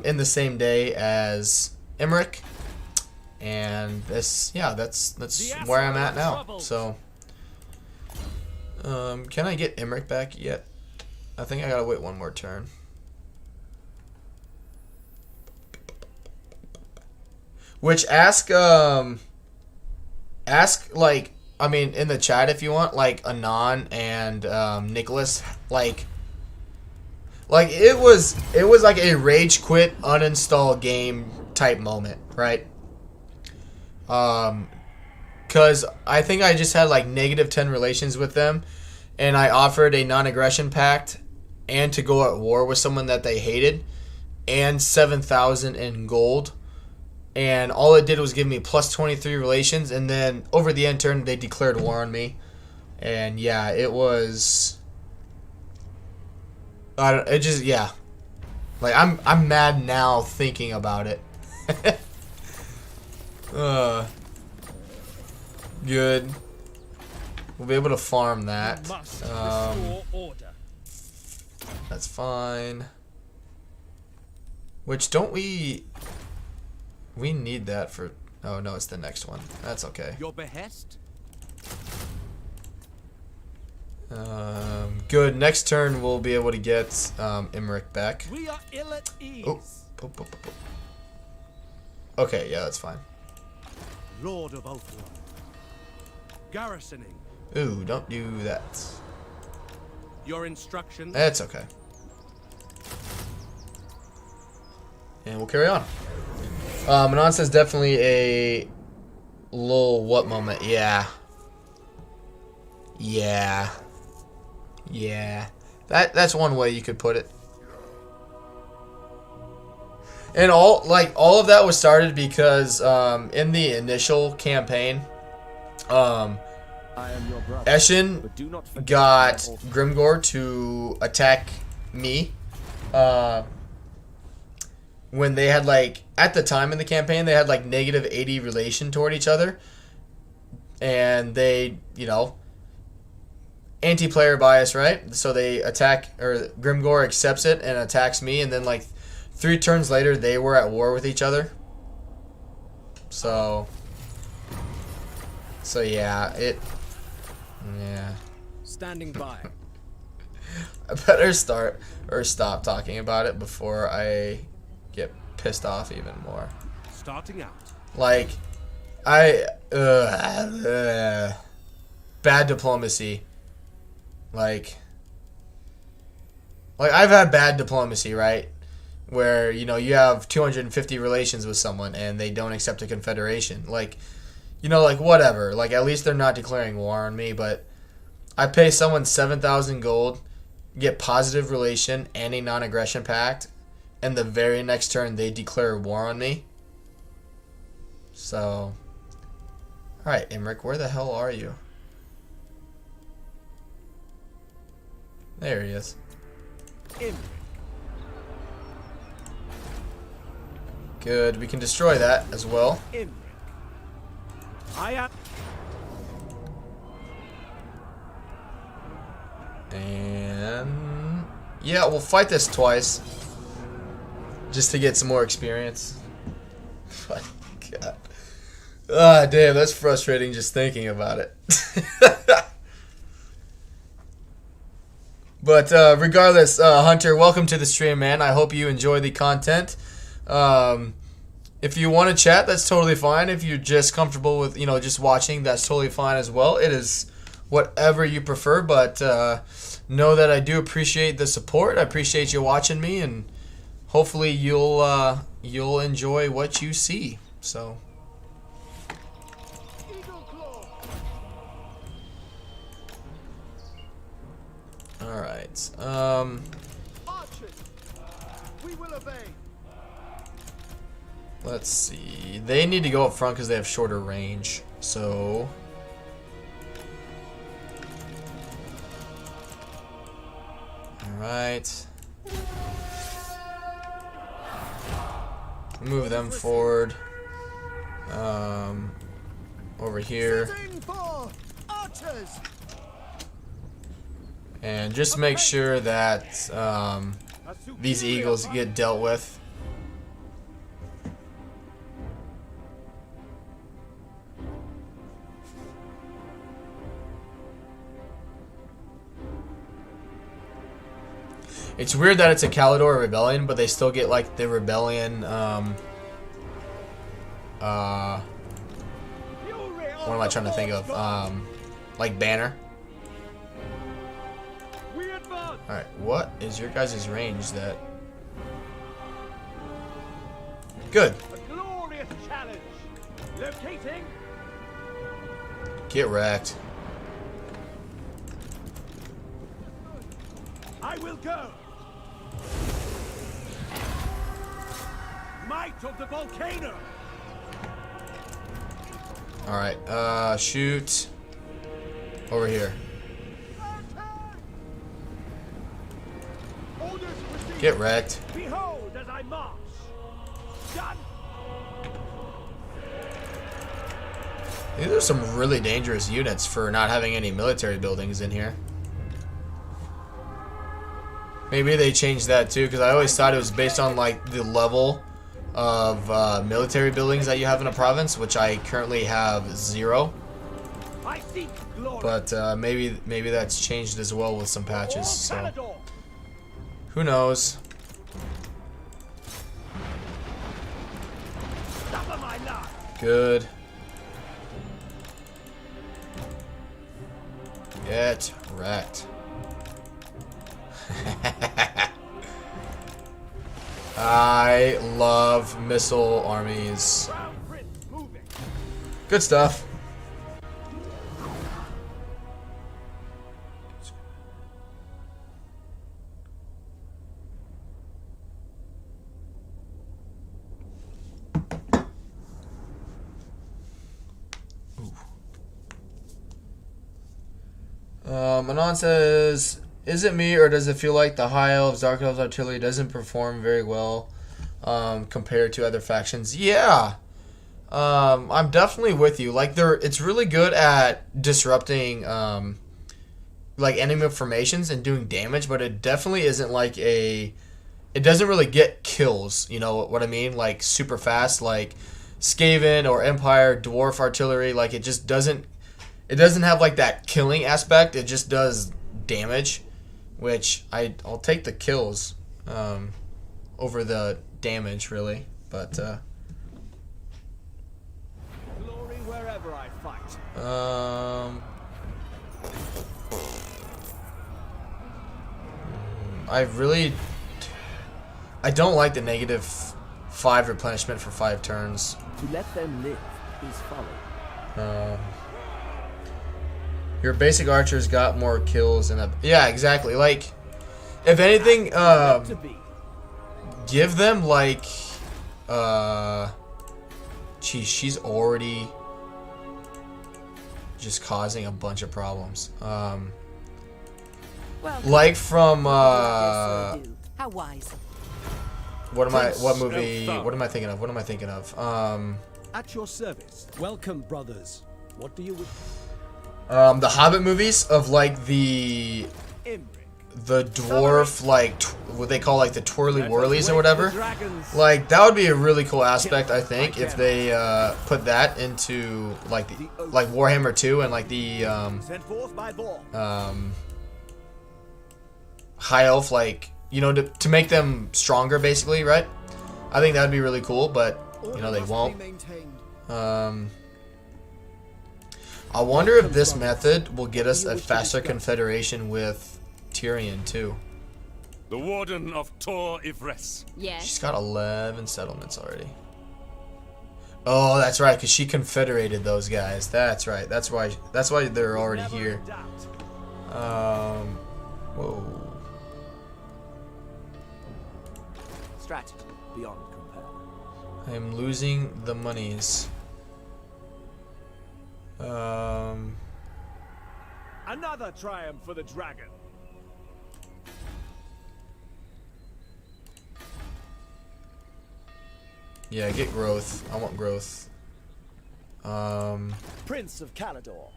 A: in the same day as Imrik, and that's where I'm at now. So can I get Imrik back yet? I think I gotta wait one more turn. Which ask like, I mean, in the chat if you want, like Anon and Nicholas, like it was like a rage quit uninstall game type moment, right? Cause I think I just had like -10 relations with them, and I offered a non-aggression pact and to go at war with someone that they hated, and 7,000 in gold. And all it did was give me +23 relations, and then over the end turn they declared war on me. And yeah, it was, yeah, like I'm mad now thinking about it. Good. We'll be able to farm that. That's fine. Which we need that for... Oh, no, it's the next one. That's okay.
B: Your behest?
A: Good. Next turn, we'll be able to get Imrik back.
B: We are ill at ease.
A: Oh. Okay, yeah, that's fine.
B: Lord of Ulthuan. Garrisoning.
A: Ooh, don't do that.
B: Your instructions?
A: It's okay. And we'll carry on. Manon says definitely a lol what moment. Yeah. That's one way you could put it. And all of that was started because in the initial campaign, Eshin got Grimgor to attack me. When they had, like, at the time in the campaign, they had like -80 relation toward each other, and they, you know, anti-player bias, right? So they attack, or Grimgor accepts it and attacks me, and then like 3 turns later they were at war with each other. So yeah,
E: Standing by.
A: I better start or stop talking about it before I get pissed off even more.
B: Starting out.
A: Like, bad diplomacy. Like I've had bad diplomacy, right? Where, you know, you have 250 relations with someone and they don't accept a confederation. Like, you know, like, whatever. Like, at least they're not declaring war on me, but I pay someone 7,000 gold, get positive relation and a non-aggression pact, and the very next turn they declare war on me. So, alright, Imrik, where the hell are you? There he is.
B: Imrik.
A: Good, we can destroy that as well.
B: Imrik. I am.
A: And yeah, we'll fight this twice just to get some more experience. God. Ah, damn, that's frustrating just thinking about it. But regardless, Hunter, welcome to the stream, man. I hope you enjoy the content. If you want to chat, that's totally fine. If you're just comfortable with, you know, just watching, that's totally fine as well. It is whatever you prefer, but know that I do appreciate the support. I appreciate you watching me, and hopefully you'll enjoy what you see. So. All right.
H: Archers, we will obey.
A: Let's see. They need to go up front because they have shorter range. So... Alright. Move them forward. Over here. And just make sure that these eagles get dealt with. It's weird that it's a Kalidor rebellion, but they still get like the rebellion. What am I trying to think of? Like banner. Alright, what is your guys' range that... Good.
B: A glorious challenge. Locating.
A: Get wrecked.
B: I will go. Might of the volcano.
A: Alright, shoot. Over here. Get wrecked.
B: Behold as I march. Done.
A: These are some really dangerous units for not having any military buildings in here. Maybe they changed that too, because I always thought it was based on like the level of military buildings that you have in a province, which I currently have 0.
B: I seek glory.
A: But maybe that's changed as well with some patches. So who knows?
B: Suffer my life.
A: Good. Get wrecked. I love missile armies.
B: Crown Prince moving.
A: Good stuff. Manon says, is it me or does it feel like the High Elves, Dark Elves artillery doesn't perform very well compared to other factions? Yeah. I'm definitely with you. Like it's really good at disrupting like enemy formations and doing damage, but it definitely isn't like it doesn't really get kills, you know what I mean? Like super fast, like Skaven or Empire Dwarf artillery, like it just doesn't have like that killing aspect. It just does damage, which I'll take the kills over the damage really, but
B: Glory wherever I fight.
A: I don't like the -5 replenishment for 5 turns.
B: To let them live is folly.
A: Your basic archers got more kills in that. Yeah, exactly. Like, if anything,
B: To be.
A: give them like, geez, she's already just causing a bunch of problems. Like from
F: How wise.
A: what movie? What am I thinking of?
H: At your service. Welcome, brothers. What do you wish?
A: The Hobbit movies of like the
B: Imrik.
A: dwarf, like what they call like the twirly whirlies or whatever. Like that would be a really cool aspect, I think, if they put that into like Warhammer 2 and like the
B: Sent forth by Vor.
A: high elf, like, you know, to make them stronger basically, right? I think that'd be really cool, but you know they won't. I wonder if this method will get us a faster confederation with Tyrion too.
C: The Warden of Tor Ivres.
D: Yes.
A: She's got 11 settlements already. Oh, that's right, because she confederated those guys. That's right. That's why they're already here. Whoa.
B: Strategy beyond compare.
A: I am losing the monies.
B: Another triumph for the dragon.
A: Yeah, get growth. I want growth.
B: Prince of Calador.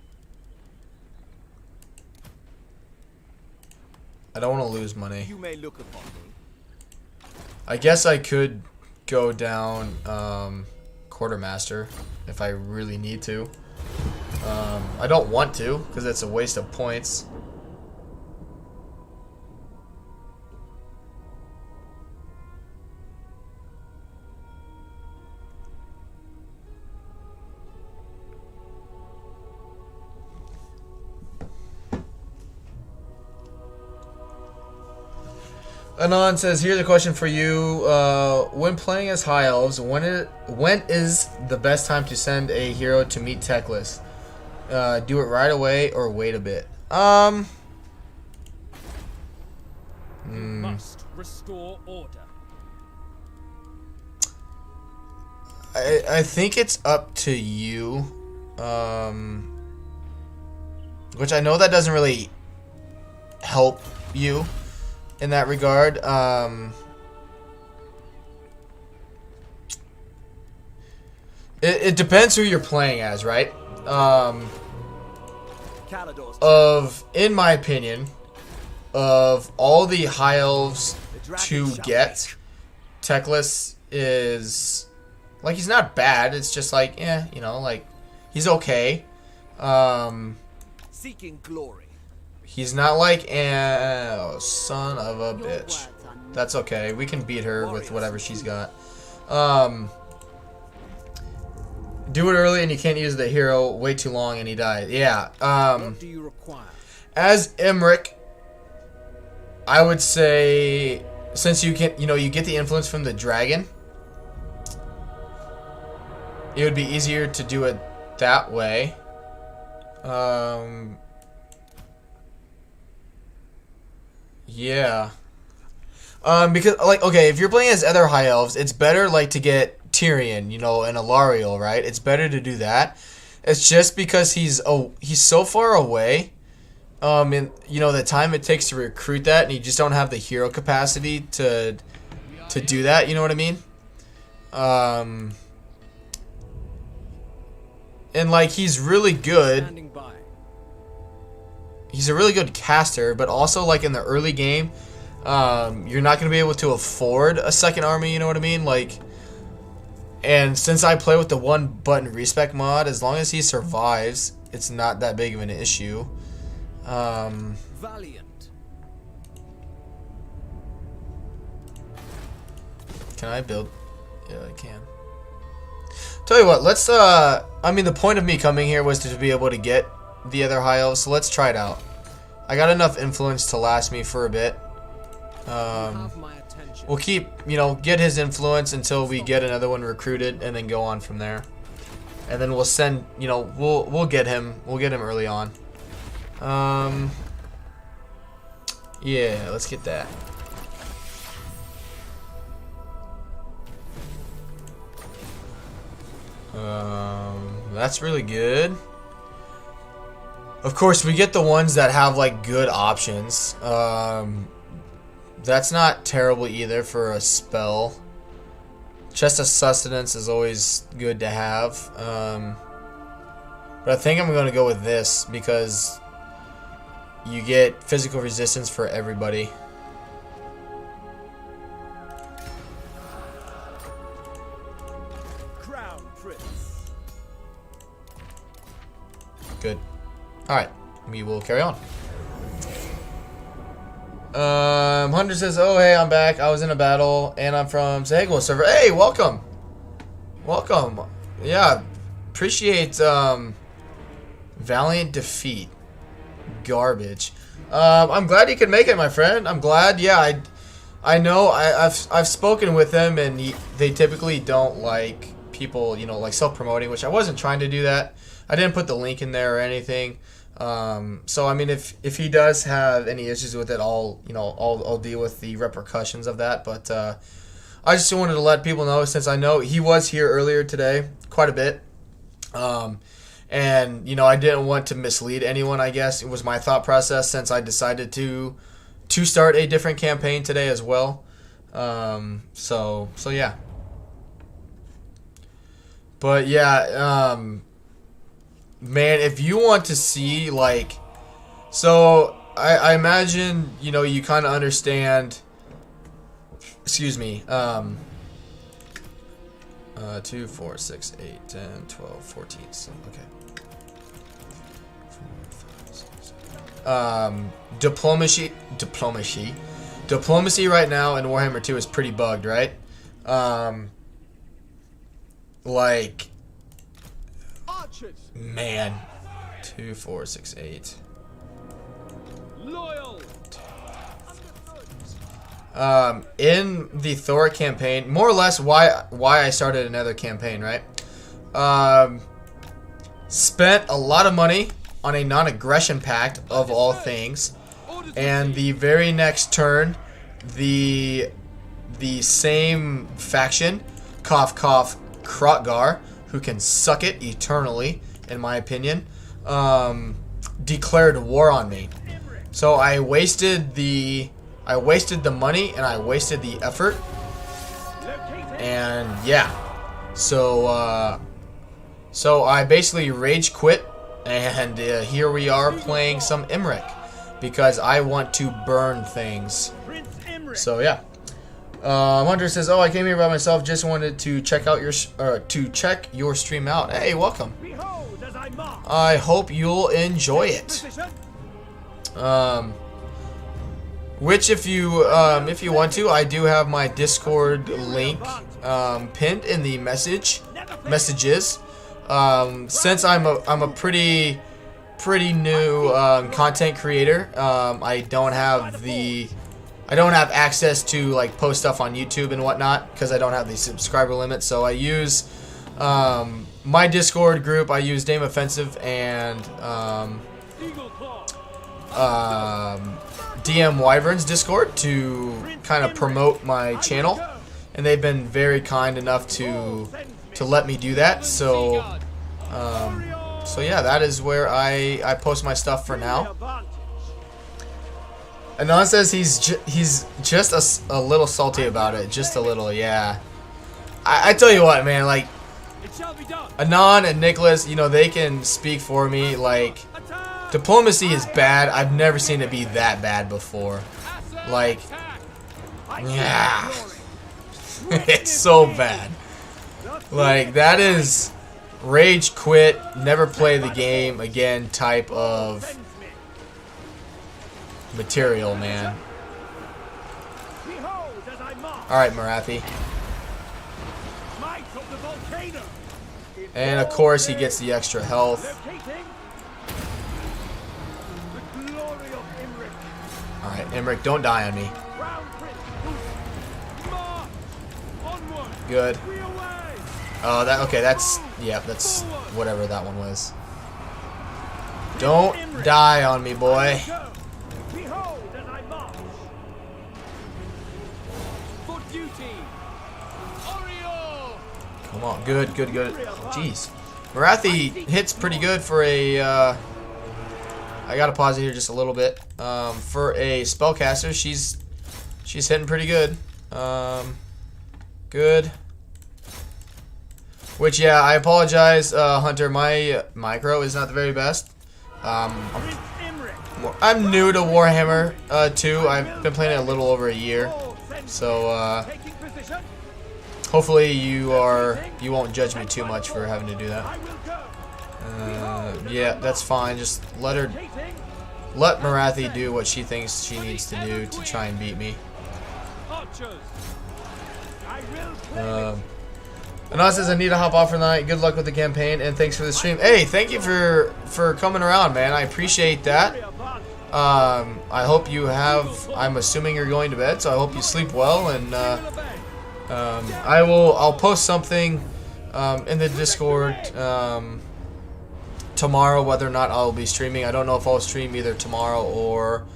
A: I don't want to lose money.
B: You may look upon me.
A: I guess I could go down quartermaster if I really need to. I don't want to because it's a waste of points. Anon says, here's a question for you. When playing as High Elves, when is the best time to send a hero to meet Teclis? Do it right away or wait a bit?
E: Must restore order.
A: I think it's up to you. Which I know that doesn't really help you in that regard. It depends who you're playing as, right? In my opinion, of all the High Elves to get, Teclis is, like, he's not bad. It's just like, you know, like, he's okay.
B: Seeking glory.
A: He's not like, oh, son of a bitch. That's okay. We can beat her with whatever she's got. Do it early and you can't use the hero way too long and he died. Yeah.
H: What do you require?
A: As Imrik, I would say, since you can, you know, you get the influence from the dragon, it would be easier to do it that way. Yeah. Because, like, okay, if you're playing as other High Elves, it's better, like, to get Tyrion, you know, and Alariel, right? It's better to do that. It's just because he's so far away, and, you know, the time it takes to recruit that, and you just don't have the hero capacity to do that, you know what I mean? And, like, he's really good. He's a really good caster, but also, like, in the early game, you're not going to be able to afford a second army, you know what I mean? Like, and since I play with the one button respec mod, as long as he survives, it's not that big of an issue.
E: Valiant.
A: Can I build? Yeah, I can. Tell you what, let's, I mean, the point of me coming here was to be able to get the other High Elves, so let's try it out. I got enough influence to last me for a bit. We'll keep, you know, get his influence until we get another one recruited, and then go on from there. And then we'll send, you know, we'll get him early on. Yeah, let's get that. That's really good. Of course, we get the ones that have, like, good options. That's not terrible either for a spell. Chest of Sustenance is always good to have. But I think I'm going to go with this because you get physical resistance for everybody.
B: Crown Prince.
A: Good. Alright, we will carry on. Hunter says, oh, hey, I'm back. I was in a battle, and I'm from Sahagwa server. Hey, welcome. Welcome. Yeah, appreciate, Valiant defeat. Garbage. I'm glad you could make it, my friend. I'm glad. Yeah, I know. I've spoken with them, and they typically don't like people, you know, like self-promoting, which I wasn't trying to do that. I didn't put the link in there or anything. So I mean, if he does have any issues with it, I'll deal with the repercussions of that. But I just wanted to let people know, since I know he was here earlier today quite a bit. And, you know, I didn't want to mislead anyone, I guess. It was my thought process since I decided to start a different campaign today as well. So yeah. But yeah, man, if you want to see, like, so I imagine, you know, you kind of understand, excuse me, 2, 4, 6, 8, 10, 12, 14, so, okay. 4, 5, 6, 7. Diplomacy right now in Warhammer 2 is pretty bugged, right? Like, man, 2, 4, 6, 8.
B: Loyal.
A: In the Thor campaign, more or less why I started another campaign, right? Spent a lot of money on a non-aggression pact of all things, and the very next turn, the same faction, cough cough Krotgar, who can suck it eternally, in my opinion, declared war on me. So I wasted the money and I wasted the effort, and yeah, so I basically rage quit, and here we are playing some Imrik because I want to burn things. So yeah, Hunter says, "Oh, I came here by myself. Just wanted to check out your stream out. Hey, welcome. I hope you'll enjoy it." Which, if you want to, I do have my Discord link pinned in the messages. Since I'm a pretty new content creator, I don't have access to like post stuff on YouTube and whatnot because I don't have the subscriber limit. So I use my Discord group. I use Dame Offensive and DM Wyvern's Discord to kind of promote my channel, and they've been very kind enough to let me do that. So yeah, that is where I post my stuff for now. Anon says he's just a little salty about it, just a little, yeah. I tell you what, man, like, Anon and Nicholas, you know, they can speak for me. Like, diplomacy is bad. I've never seen it be that bad before. Like, yeah. It's so bad. Like, that is rage quit, never play the game again type of material, man. Alright, Marathi. And of course he gets the extra health. Alright, Imrik, don't die on me. Good. Oh, that's whatever that one was. Don't die on me, boy. Come on, good. Jeez. Marathi hits pretty good for a, I gotta pause it here just a little bit. For a spellcaster, she's hitting pretty good. Good. Which, yeah, I apologize, Hunter. My micro is not the very best. I'm new to Warhammer 2. I've been playing it a little over a year, so hopefully you won't judge me too much for having to do that. Yeah, that's fine. Just let Marathi do what she thinks she needs to do to try and beat me. Anon says, I need to hop off for the night. Good luck with the campaign, and thanks for the stream. Hey, thank you for coming around, man. I appreciate that. I hope you have, I'm assuming you're going to bed, so I hope you sleep well, and I'll post something in the Discord tomorrow, whether or not I'll be streaming. I don't know if I'll stream either tomorrow or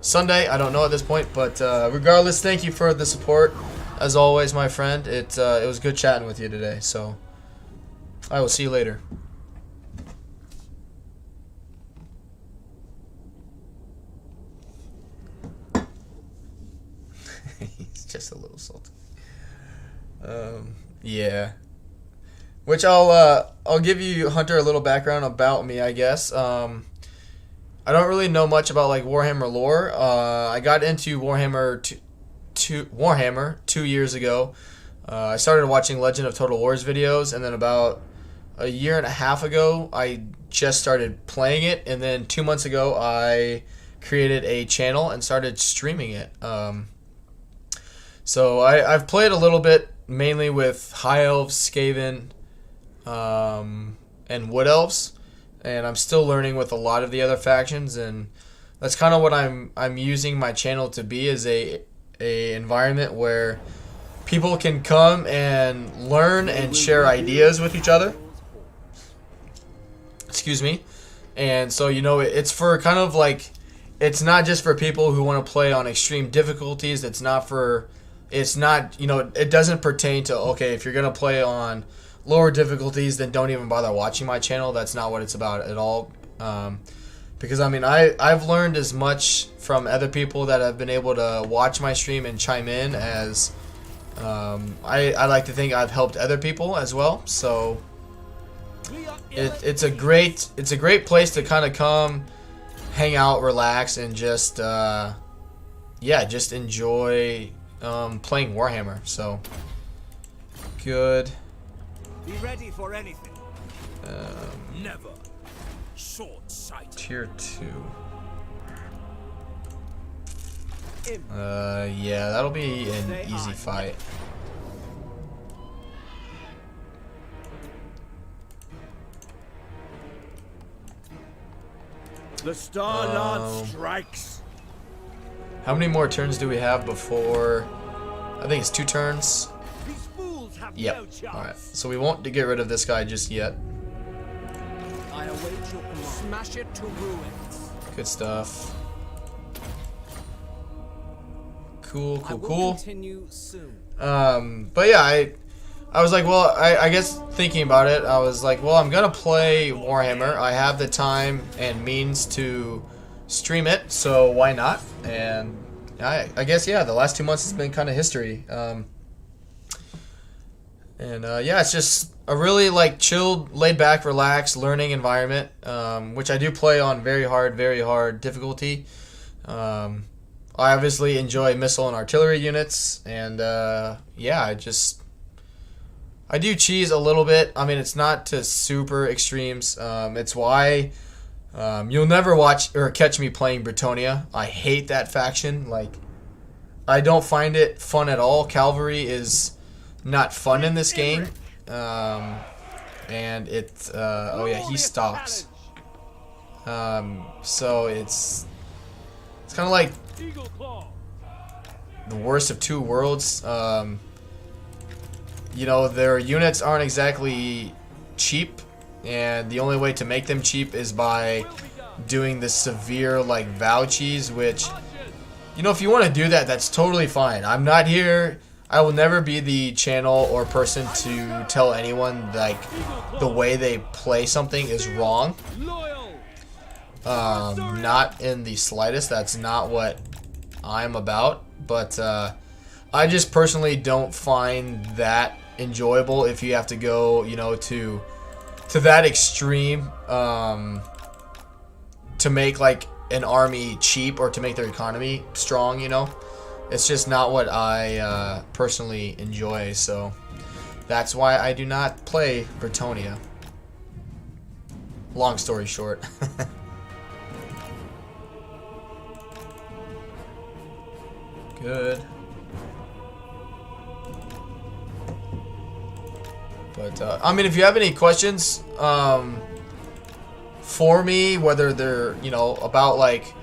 A: Sunday. I don't know at this point, but regardless, thank you for the support. As always, my friend, it was good chatting with you today. So I will see you later. He's just a little salty. Yeah. Which I'll give you, Hunter, a little background about me, I guess. I don't really know much about like Warhammer lore. I got into Warhammer 2 years ago. I started watching Legend of Total War's videos, and then about a year and a half ago, I just started playing it, and then 2 months ago, I created a channel and started streaming it. So I've played a little bit, mainly with High Elves, Skaven, and Wood Elves, and I'm still learning with a lot of the other factions, and that's kind of what I'm using my channel to be, is a environment where people can come and learn and share ideas with each other. Excuse me. And so, you know, it's for kind of like, it's not just for people who want to play on extreme difficulties. It's not, you know, it doesn't pertain to, okay, if you're going to play on lower difficulties, then don't even bother watching my channel. That's not what it's about at all. Because, I mean, I've learned as much from other people that have been able to watch my stream and chime in as I like to think I've helped other people as well. So it's a great place to kind of come, hang out, relax, and just just enjoy playing Warhammer. So good.
B: Be ready for anything.
C: Never. Short-sighted.
A: Tier 2. Yeah, that'll be an easy fight.
B: The Star Lord strikes.
A: How many more turns do we have before? I think it's 2 turns.
B: These fools have
A: Yep.
B: no chance.
A: Alright, so we won't get rid of this guy just yet.
E: I await your command. Smash it to ruins.
A: Good stuff. Cool,
E: I
A: cool,
E: will
A: cool.
E: continue soon.
A: But yeah, I was like, well, I guess thinking about it, I was like, well, I'm gonna play Warhammer. I have the time and means to stream it, so why not? And I guess, yeah, the last 2 months has been kind of history. Yeah, it's just a really like chilled, laid back, relaxed learning environment, which I do play on very hard difficulty. I obviously enjoy missile and artillery units, and yeah, I do cheese a little bit. I mean, it's not to super extremes. It's why you'll never watch or catch me playing Bretonia. I hate that faction. Like, I don't find it fun at all. Cavalry is not fun in this game. And it, oh yeah, he stalks. So it's kind of like the worst of 2 worlds. You know, their units aren't exactly cheap, and the only way to make them cheap is by doing the severe like Vow cheese, which, you know, if you want to do that, that's totally fine. I'm not here, I will never be the channel or person to tell anyone like the way they play something is wrong. Not in the slightest. That's not what I'm about. But I just personally don't find that enjoyable if you have to go, you know, to that extreme to make like an army cheap or to make their economy strong, you know. It's just not what I personally enjoy, so that's why I do not play Bretonia. Long story short. Good. But, I mean, if you have any questions for me, whether they're, you know, about, like,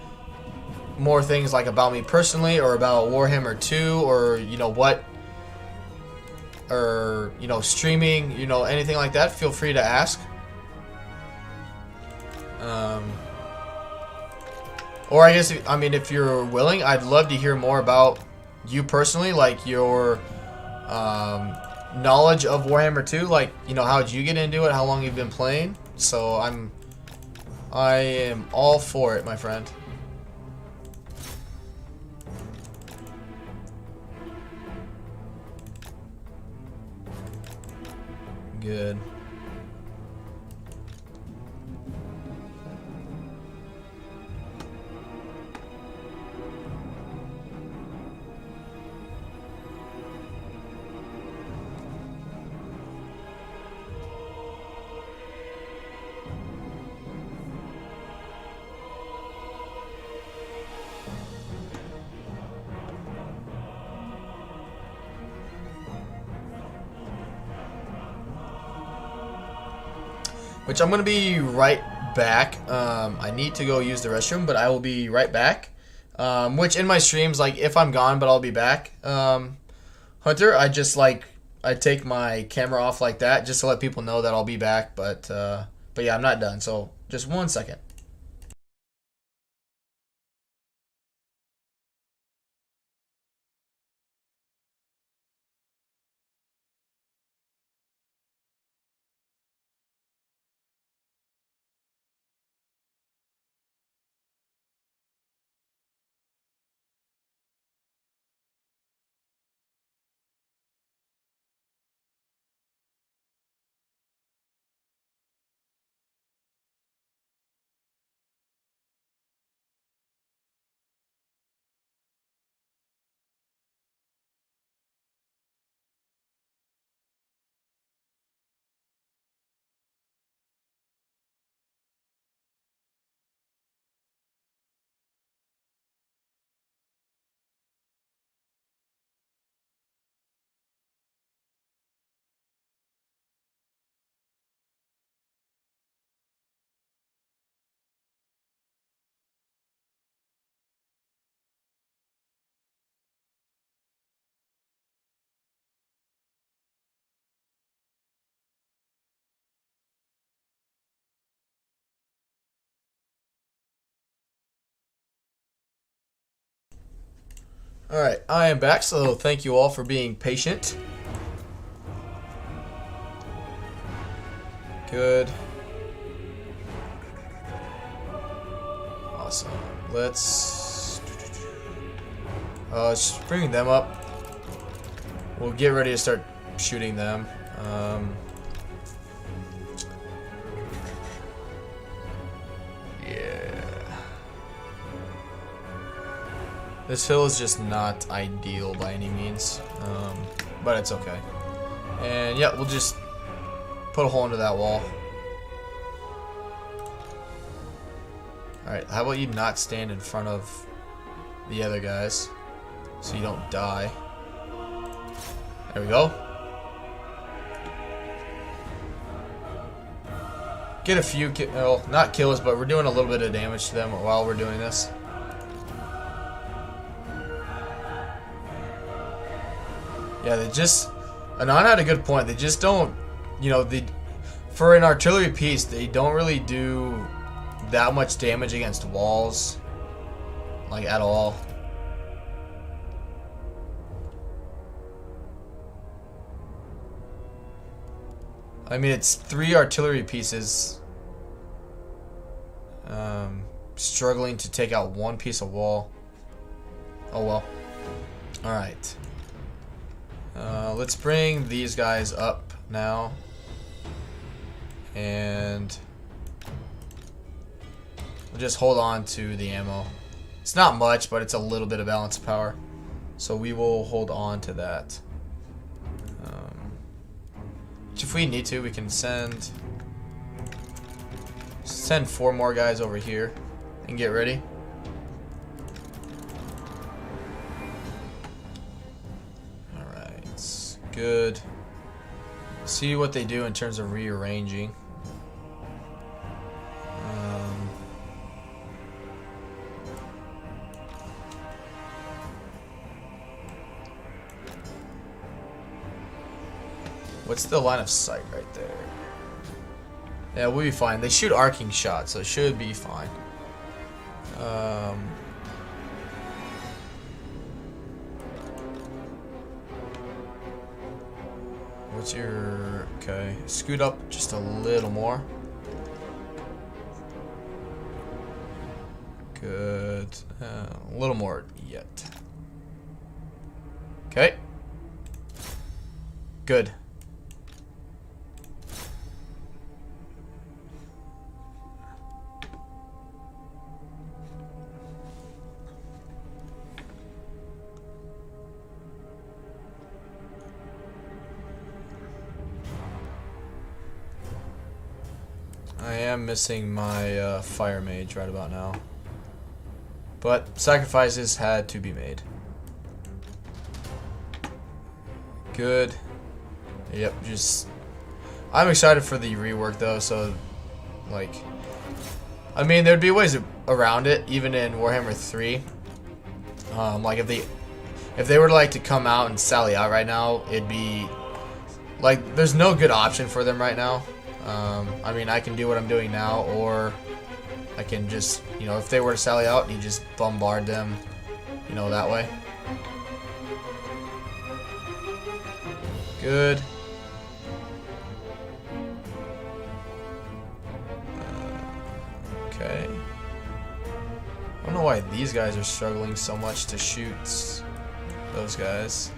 A: more things, like, about me personally, or about Warhammer 2, or, you know, what, or, you know, streaming, you know, anything like that, feel free to ask. Or I guess, I mean, if you're willing, I'd love to hear more about you personally, like your knowledge of Warhammer 2. Like, you know, how did you get into it? How long you've been playing? So I am all for it, my friend. Good. Which I'm gonna be right back. I need to go use the restroom, but I will be right back. Which in my streams, like if I'm gone, but I'll be back. Hunter, I take my camera off like that just to let people know that I'll be back. But yeah, I'm not done. So just 1 second. Alright, I am back, so thank you all for being patient. Good. Awesome. Let's just bring them up. We'll get ready to start shooting them. This hill is just not ideal by any means, but it's okay. And yeah, we'll just put a hole into that wall. Alright, how about you not stand in front of the other guys so you don't die. There we go. Get a few, well, not kills, but we're doing a little bit of damage to them while we're doing this. Yeah, they just... Anon had a good point. They just don't... You know, for an artillery piece, they don't really do that much damage against walls. Like, at all. I mean, it's 3 artillery pieces struggling to take out 1 piece of wall. Oh well. Alright. Let's bring these guys up now. And we'll just hold on to the ammo. It's not much, but it's a little bit of balance of power. So we will hold on to that. If we need to, we can send 4 more guys over here and get ready. Alright, good. See what they do in terms of rearranging. What's the line of sight right there? Yeah, we'll be fine. They shoot arcing shots, so it should be fine. What's your... Okay, scoot up just a little more. Good. A little more yet. Okay. Good. I am missing my fire mage right about now. But sacrifices had to be made. Good. Yep, just... I'm excited for the rework though, so... Like... I mean, there'd be ways around it, even in Warhammer 3. Like, if they were like to come out and sally out right now, it'd be... Like, there's no good option for them right now. I mean, I can do what I'm doing now, or... I can just, you know, if they were to sally out, you just bombard them, you know, that way. Good. Okay. I don't know why these guys are struggling so much to shoot those guys.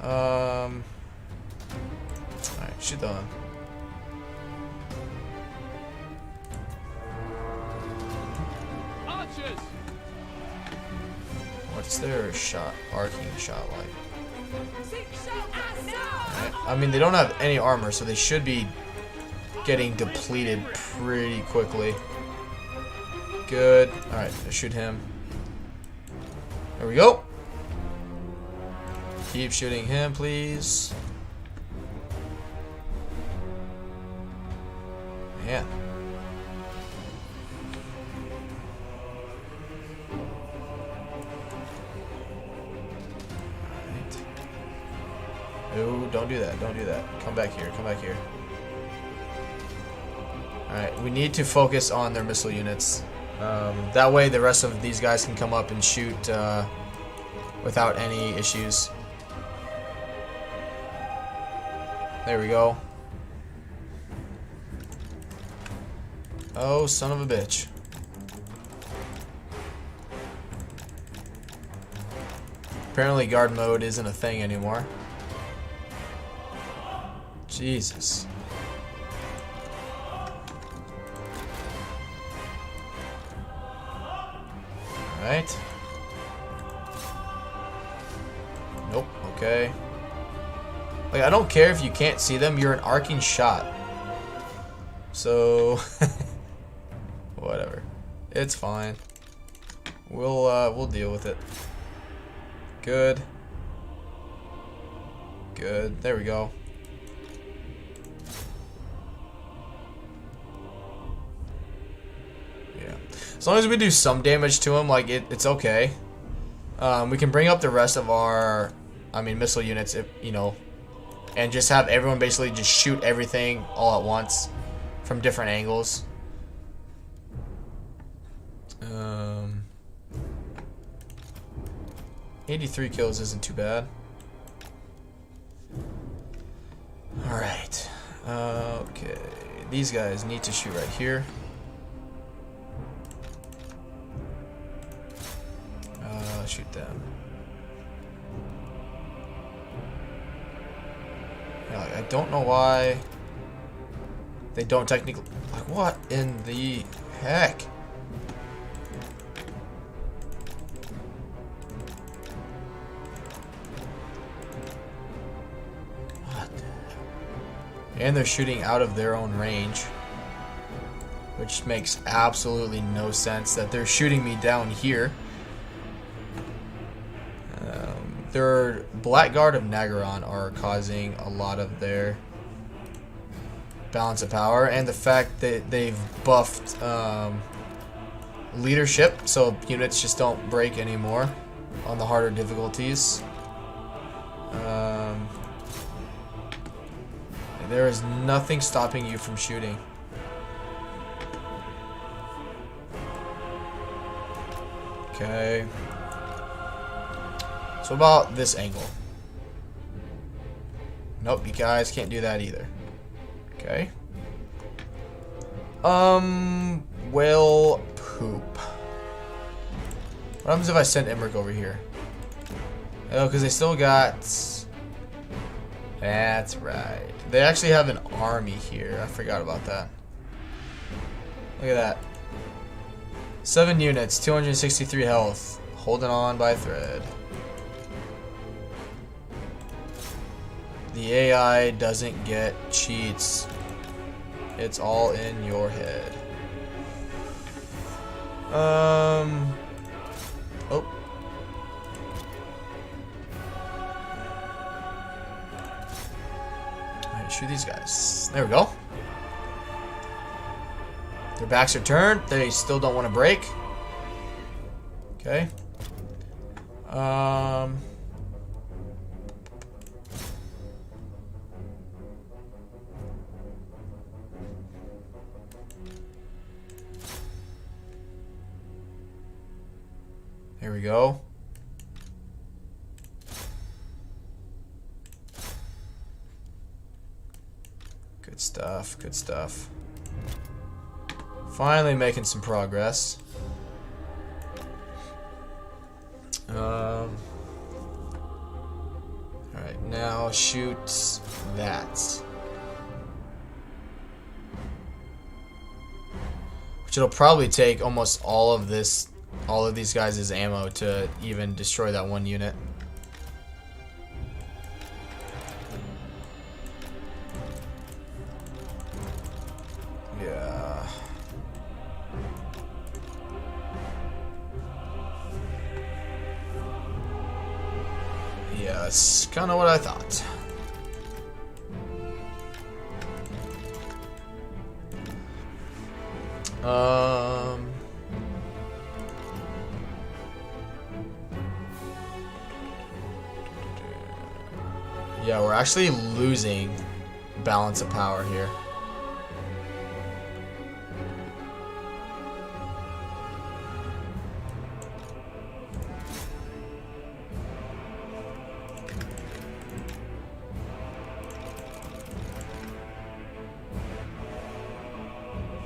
A: Alright, shoot them. What's their shot, arcing shot like? Right. I mean, they don't have any armor, so they should be getting depleted pretty quickly. Good. Alright, shoot him. There we go. Keep shooting him, please. Yeah. No, don't do that. Don't do that. Come back here. Come back here. Alright, we need to focus on their missile units. That way the rest of these guys can come up and shoot without any issues. There we go. Oh, son of a bitch. Apparently guard mode isn't a thing anymore. Jesus. Alright. Nope, okay. Like, I don't care if you can't see them, you're an arcing shot. So whatever. It's fine. We'll deal with it. Good. Good. There we go. As long as we do some damage to him, like it's okay. We can bring up the rest of our, missile units, if, you know, and just have everyone basically just shoot everything all at once from different angles. 83 kills isn't too bad. All right. Okay. These guys need to shoot right here. Shoot them. Yeah, like, I don't know why they don't technically. Like, what in the heck? What? And they're shooting out of their own range, which makes absolutely no sense that they're shooting me down here. Their Blackguard of Nagaron are causing a lot of their balance of power, and the fact that they've buffed leadership, so units just don't break anymore on the harder difficulties. There is nothing stopping you from shooting. Okay. So about this angle. Nope, you guys can't do that either. Okay. Well, poop. What happens if I send Imrik over here? Oh, because they still got... That's right. They actually have an army here. I forgot about that. Look at that. 7 units, 263 health. Holding on by a thread. The AI doesn't get cheats. It's all in your head. Oh. Alright, shoot these guys. There we go. Their backs are turned. They still don't want to break. Okay. Here we go. Good stuff, good stuff. Finally making some progress. Alright, now shoot that. Which it'll probably take almost all of these guys' ammo to even destroy that one unit. Yeah. Yeah, that's kind of what I thought. Yeah, we're actually losing balance of power here.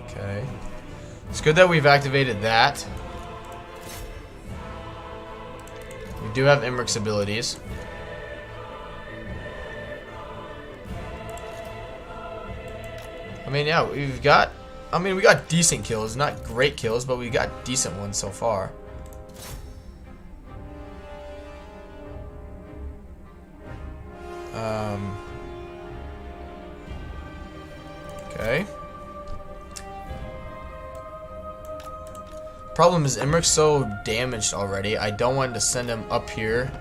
A: Okay. It's good that we've activated that. We do have Imrik's abilities. I mean, yeah, we got decent kills. Not great kills, but we got decent ones so far. Okay. Problem is, Imrik's so damaged already. I don't want to send him up here.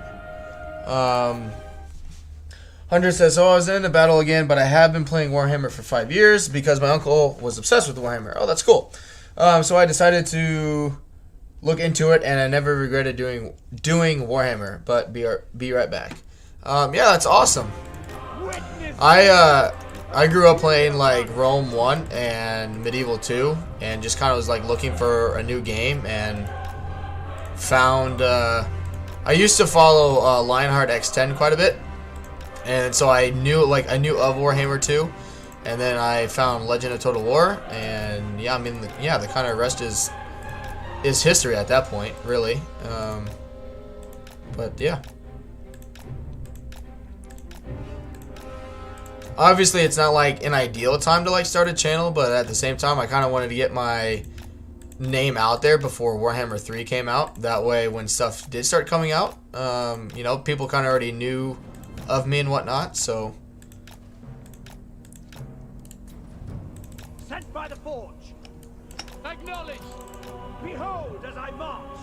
A: Hunter says, "Oh, I was in a battle again, but I have been playing Warhammer for 5 years because my uncle was obsessed with Warhammer." Oh, that's cool. So I decided to look into it, and I never regretted doing Warhammer. But be right back. Yeah, that's awesome. I grew up playing like Rome 1 and Medieval 2, and just kind of was like looking for a new game, and found. I used to follow Lionheart X10 quite a bit. And so I knew of Warhammer 2, and then I found Legend of Total War, and yeah, I mean, yeah, the kind of rest is history at that point, really. But yeah, obviously it's not like an ideal time to like start a channel, but at the same time, I kind of wanted to get my name out there before Warhammer 3 came out. That way, when stuff did start coming out, you know, people kind of already knew of me and whatnot, so.
B: Sent by the forge.
G: Acknowledge.
B: Behold as I march.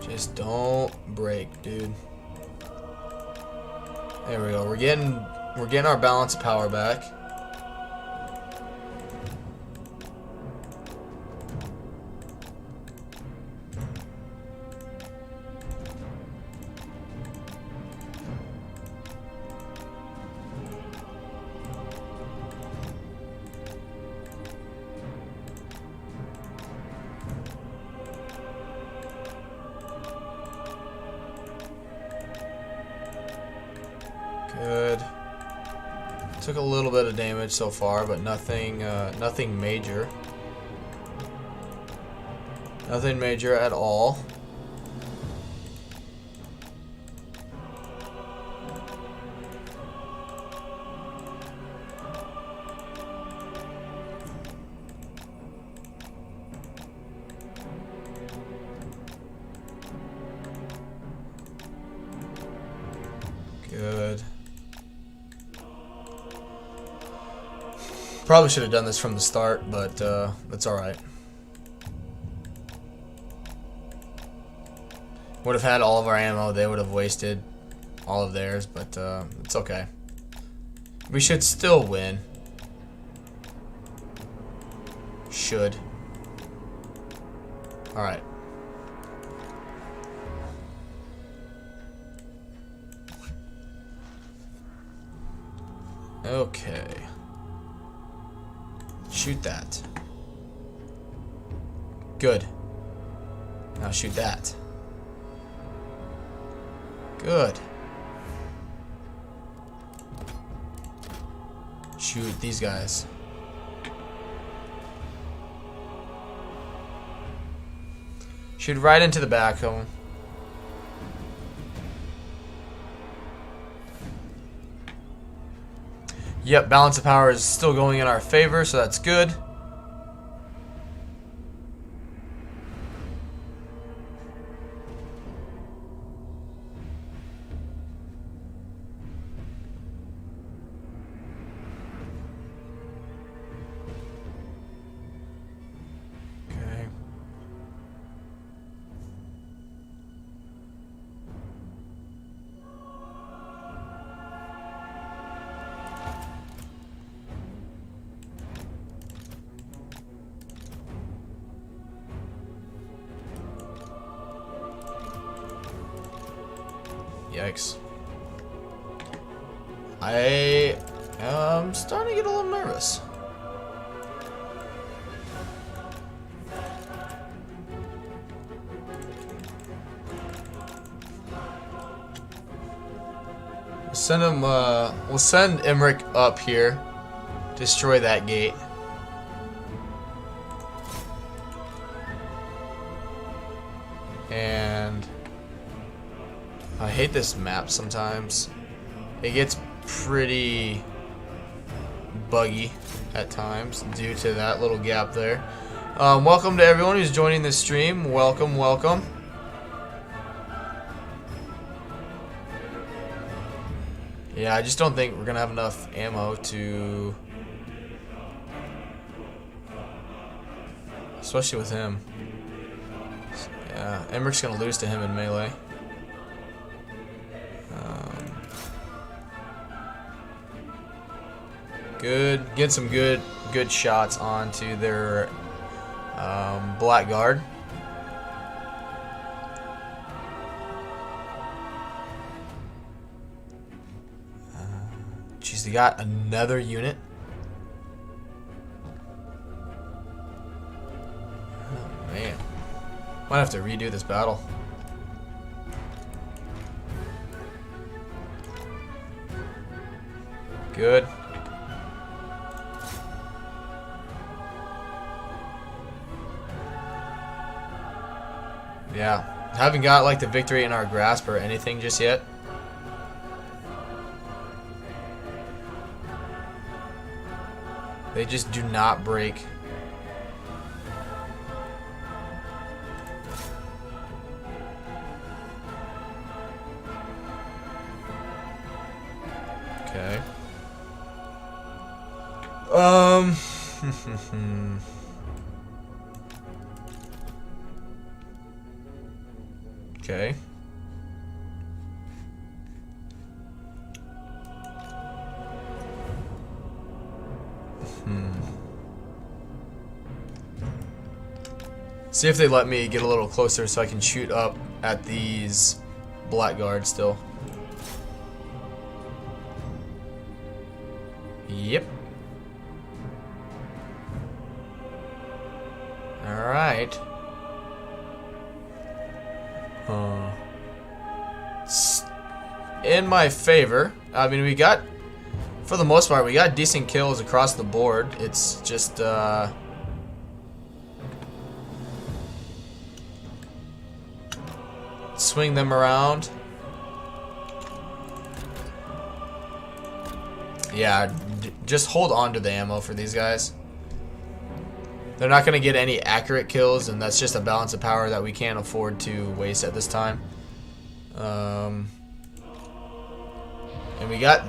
A: Just don't break, dude. There we go. We're getting our balance of power back. Good. Took a little bit of damage so far, but nothing major. Nothing major at all. Good. Probably should have done this from the start, but that's alright. Would have had all of our ammo, they would have wasted all of theirs, but it's okay. We should still win. Should. Alright. Okay. Shoot that. Good. Now shoot that. Good. Shoot these guys. Shoot right into the back of them. Yep, balance of power is still going in our favor, so that's good. Okay. Yikes. I am starting to get a little nervous. Send him, we'll send Imrik up here. Destroy that gate. And I hate this map sometimes. It gets pretty buggy at times due to that little gap there. Welcome to everyone who's joining this stream. Welcome, welcome. Yeah, I just don't think we're gonna have enough ammo to, especially with him. Yeah, Imrik's gonna lose to him in melee. Good, get some good shots onto their blackguard. Jeez, they got another unit. Oh man, might have to redo this battle. Good. Yeah, haven't got like the victory in our grasp or anything just yet. They just do not break. Okay. Okay. See if they let me get a little closer so I can shoot up at these blackguards still. Yep. Alright. It's in my favor. I mean, we got, for the most part, we got decent kills across the board. It's just, swing them around. Yeah, just hold on to the ammo for these guys. They're not going to get any accurate kills, and that's just a balance of power that we can't afford to waste at this time. And we got...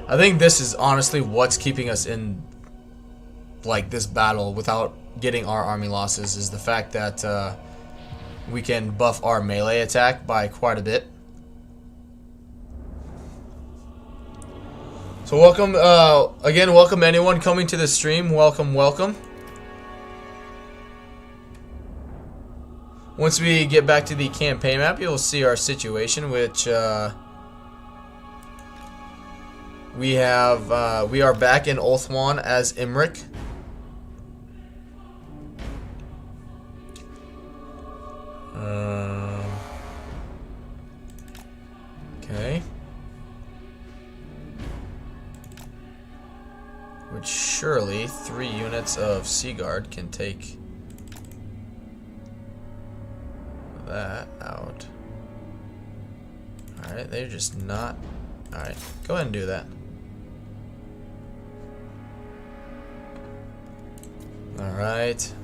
A: I think this is honestly what's keeping us in, like, this battle without getting our army losses, is the fact that we can buff our melee attack by quite a bit. So welcome, again, welcome anyone coming to the stream. Welcome, welcome. Once we get back to the campaign map, you'll see our situation, which we are back in Ulthuan as Imrik. Okay. Which surely 3 units of Sea Guard can take that out. Alright, they're just not... Alright, go ahead and do that. Alright.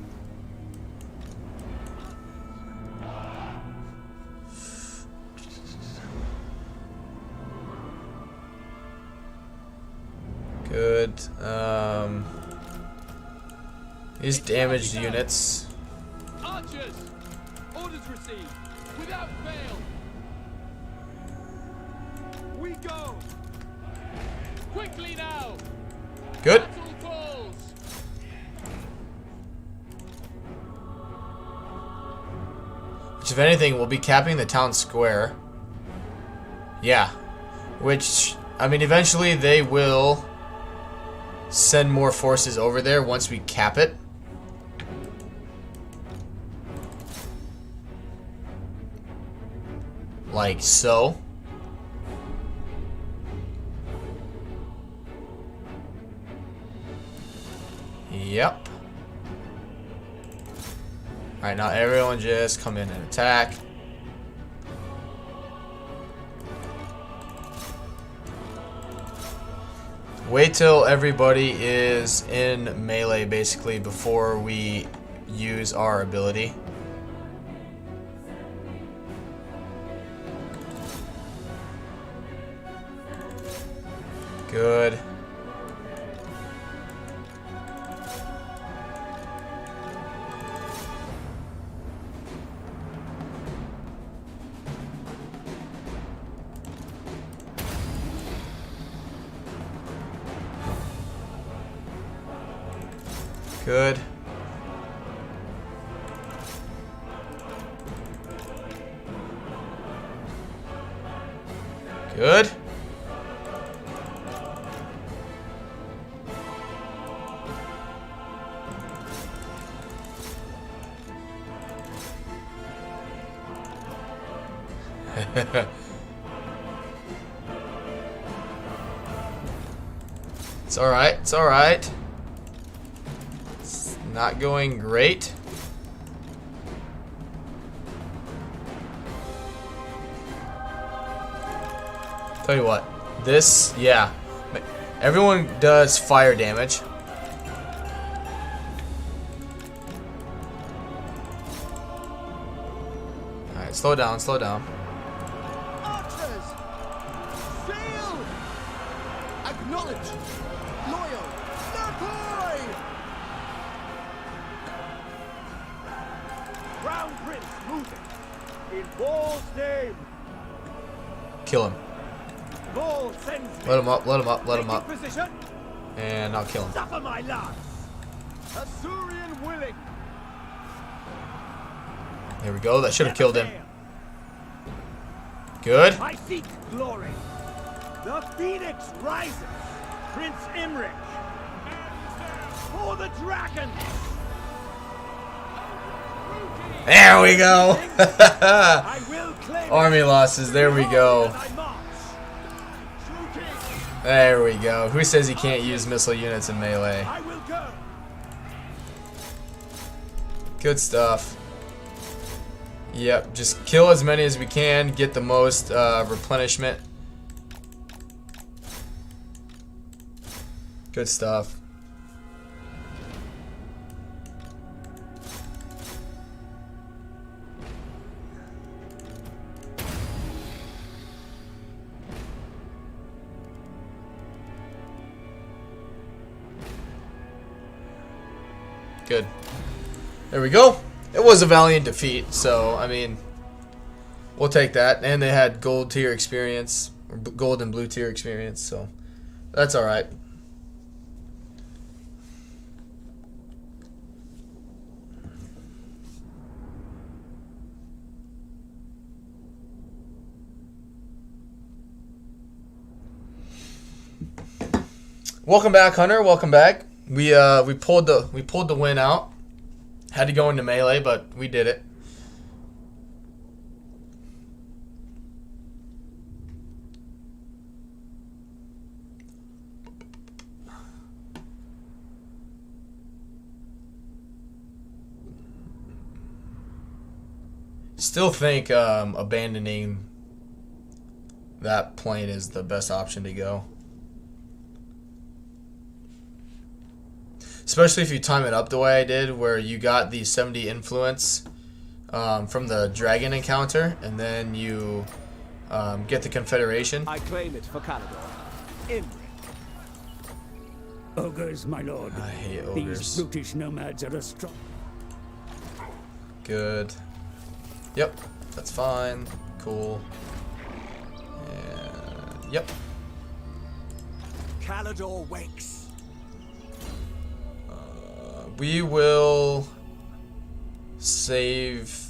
A: Good. These damaged units.
G: Archers! Orders received. Without fail. We go. Quickly now.
A: Good.
G: Battle calls.
A: Which, if anything, will be capping the town square. Yeah. Which, I mean, eventually they will send more forces over there once we cap it. Like so. Yep. Alright, now everyone just come in and attack. Wait till everybody is in melee, basically, before we use our ability. Good. Good. Good. It's alright, it's alright. It's not going great. Tell you what, this, yeah. Everyone does fire damage. Alright, slow down, slow down.
H: Archers! Sail! Acknowledge! Loyal! Deploy! Crown Prince moving! In Paul's name!
A: Kill him.
H: Paul sends me!
A: Let him up, let him up, let him up.
H: Position!
A: And I'll kill him.
H: Suffer my lance! Assyrian willing!
A: There we go, that should have killed him. Good.
H: I seek glory! The phoenix rises! Prince Imrik! For the dragon!
A: There we go.
H: I will claim
A: Army losses, there we go.
H: I march. True king.
A: There we go. Who says he can't use missile units in melee?
B: I will go.
A: Good stuff. Yep, just kill as many as we can, get the most replenishment. Good stuff. Good. There we go. It was a valiant defeat, so I mean, we'll take that. And they had gold tier experience, or gold and blue tier experience, so that's all right. Welcome back, Hunter. Welcome back. We pulled the win out. Had to go into melee, but we did it. Still think abandoning that plane is the best option to go. Especially if you time it up the way I did, where you got the 70 influence from the dragon encounter, and then you get the Confederation.
B: I claim it for Calador. Imrik.
I: Ogres, my lord.
A: I hate
I: These
A: ogres.
I: brutish nomads are a strong.
A: Good. Yep, that's fine. Cool. And yep.
B: Calador wakes.
A: We will save.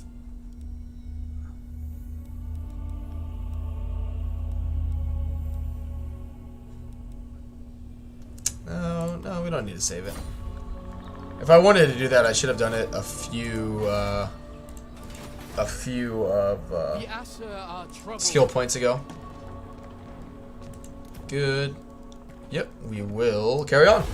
A: No, we don't need to save it. If I wanted to do that, I should have done it a few of
G: The Aesir are troubled.
A: skill points ago. Good. Yep, we will carry on.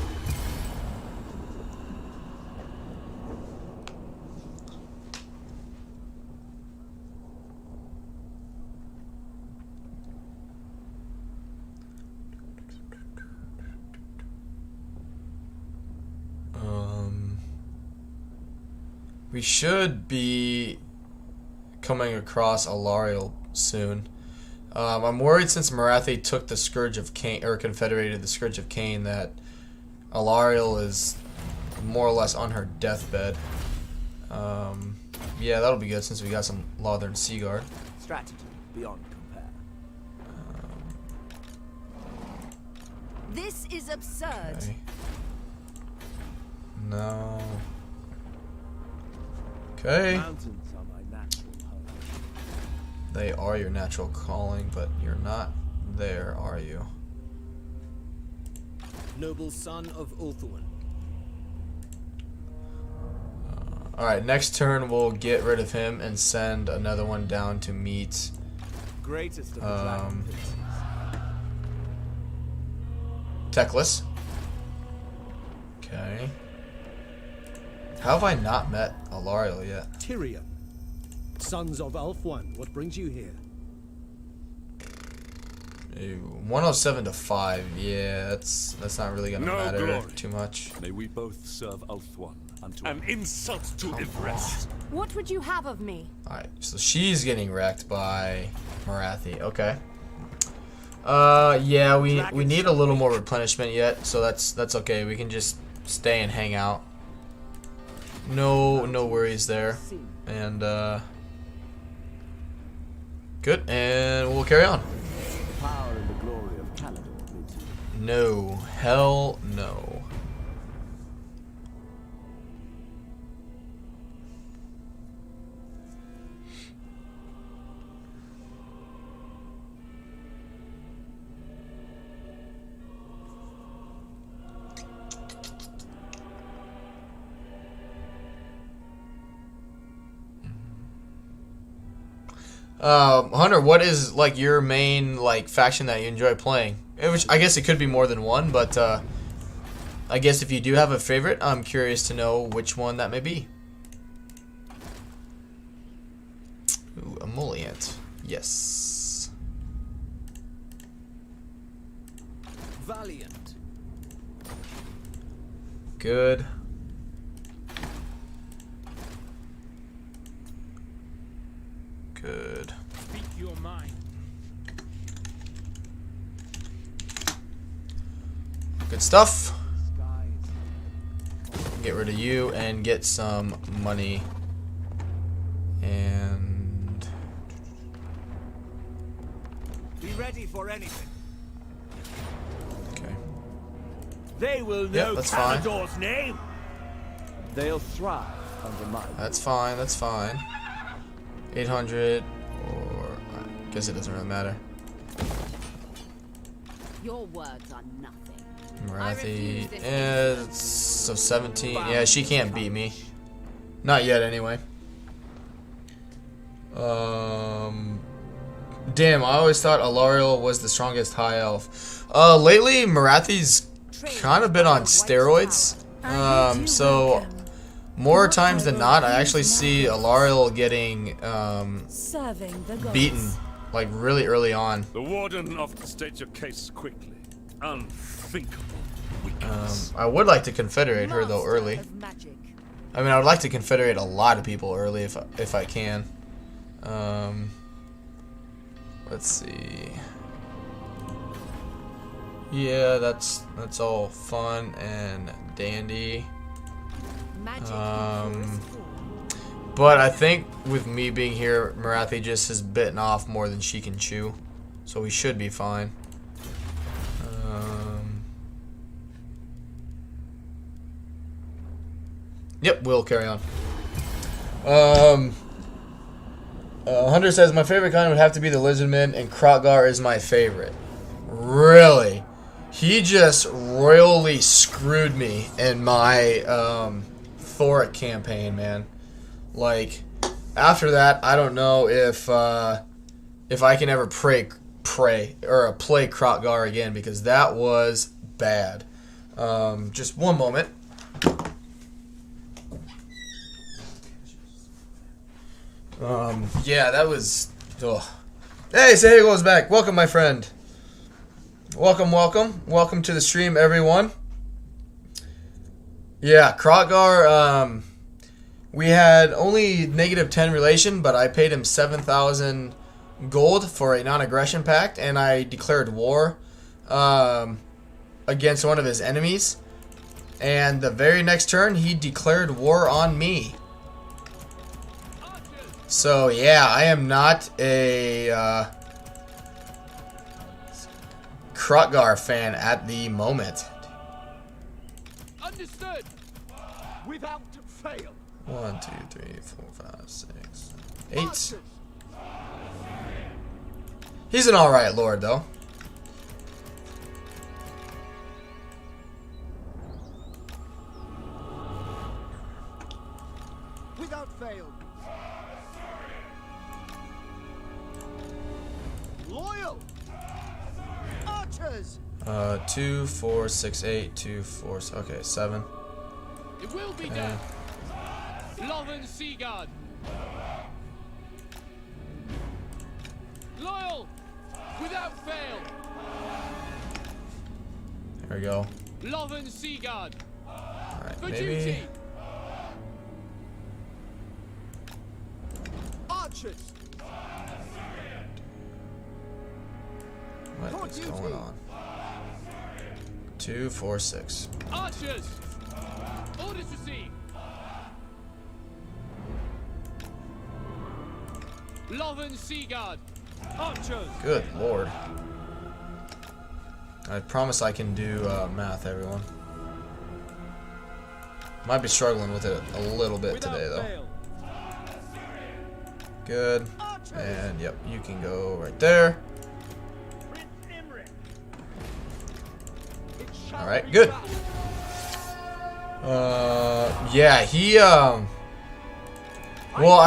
A: We should be coming across Alariel soon. I'm worried since Marathi took the Scourge of Cain, or confederated the Scourge of Cain, that Alariel is more or less on her deathbed. Yeah, that'll be good since we got some Lothern Seaguard.
B: Strategy beyond compare.
F: This is absurd.
A: Okay. No. Okay.
B: Mountains are my natural home.
A: They are your natural calling, but you're not there, are you?
H: Noble son of Ulthuan.
A: Alright, next turn we'll get rid of him and send another one down to meet
B: Greatest of the dragon princes.
A: Teclis. Okay. How have I not met Alariel yet?
H: Tyrion. Sons of Ulthuan, what brings you here?
A: 107 to 5. Yeah, that's not really gonna
C: No
A: matter
C: glory.
A: too much.
C: May we both serve Ulthuan unto
G: An insult to Everest.
D: What would you have of me?
A: Alright, so she's getting wrecked by Marathi. Okay. Yeah, we need a little more replenishment yet, so that's okay. We can just stay and hang out. No worries there. And good, and we'll carry on.
B: The power and the glory of Calador bids you.
A: No, hell no. Hunter, what is like your main like faction that you enjoy playing? Which I guess it could be more than one, but I guess if you do have a favorite, I'm curious to know which one that may be. Ooh, emollient. Yes.
E: Valiant.
A: Good. Good.
G: Speak your mind.
A: Good stuff. Get rid of you and get some money. And
B: Be ready for anything.
A: okay.
B: They will
A: Yep,
B: know
A: that's fine.
B: Calador's name. They'll thrive under my.
A: That's fine. That's fine. 800, or I guess it doesn't really matter.
F: Your words are nothing.
A: Marathi is so 17. Yeah, she can't beat me. Not yet, anyway. Damn, I always thought Alariel was the strongest high elf. Lately Marathi's kind of been on steroids. So more times than not, I actually see Alariel getting
D: Serving the gods.
A: beaten like really early on.
C: The Warden of state your case quickly. Unthinkable weakness.
A: I would like to confederate her though early.
F: Of magic.
A: I mean, I would like to confederate a lot of people early if I can. Let's see. Yeah, that's all fun and dandy.
F: Magic
A: But I think with me being here, Marathi just has bitten off more than she can chew, so we should be fine. Yep, we'll carry on. Hunter says, my favorite kind would have to be the Lizardman, and Krotgar is my favorite. Really? He just royally screwed me in my Thoric campaign, man. Like, after that, I don't know if I can ever play Krotgar again, because that was bad. Just one moment. Yeah, that was. Ugh. Hey, Sahego's back. Welcome, my friend. Welcome, welcome. Welcome to the stream, everyone. Yeah, Krotgar, we had only -10 relation, but I paid him 7,000 gold for a non-aggression pact, and I declared war against one of his enemies. And the very next turn, he declared war on me. So yeah, I am not a Krotgar fan at the moment.
G: Understood.
B: Without fail.
A: 1, 2, 3, 4, 5, 6, 8. He's an alright lord, though.
B: Without fail. Loyal. Archers.
A: 2, 4, 6, 8, 2, 4, okay, 7.
G: It will be done. Loven Seaguard. Loyal. Without fail.
A: There we go.
G: Loven Seaguard.
A: Alright,
G: For
A: maybe.
G: duty.
B: Archers.
A: What is going on? 2, 4, 6.
G: Archers. Orders received. Loven Seaguard. Archers.
A: Good lord. I promise I can do math, everyone. Might be struggling with it a little bit today, though. Good. And, yep, you can go right there.
B: Imrik.
A: Alright, good. Yeah, he, well,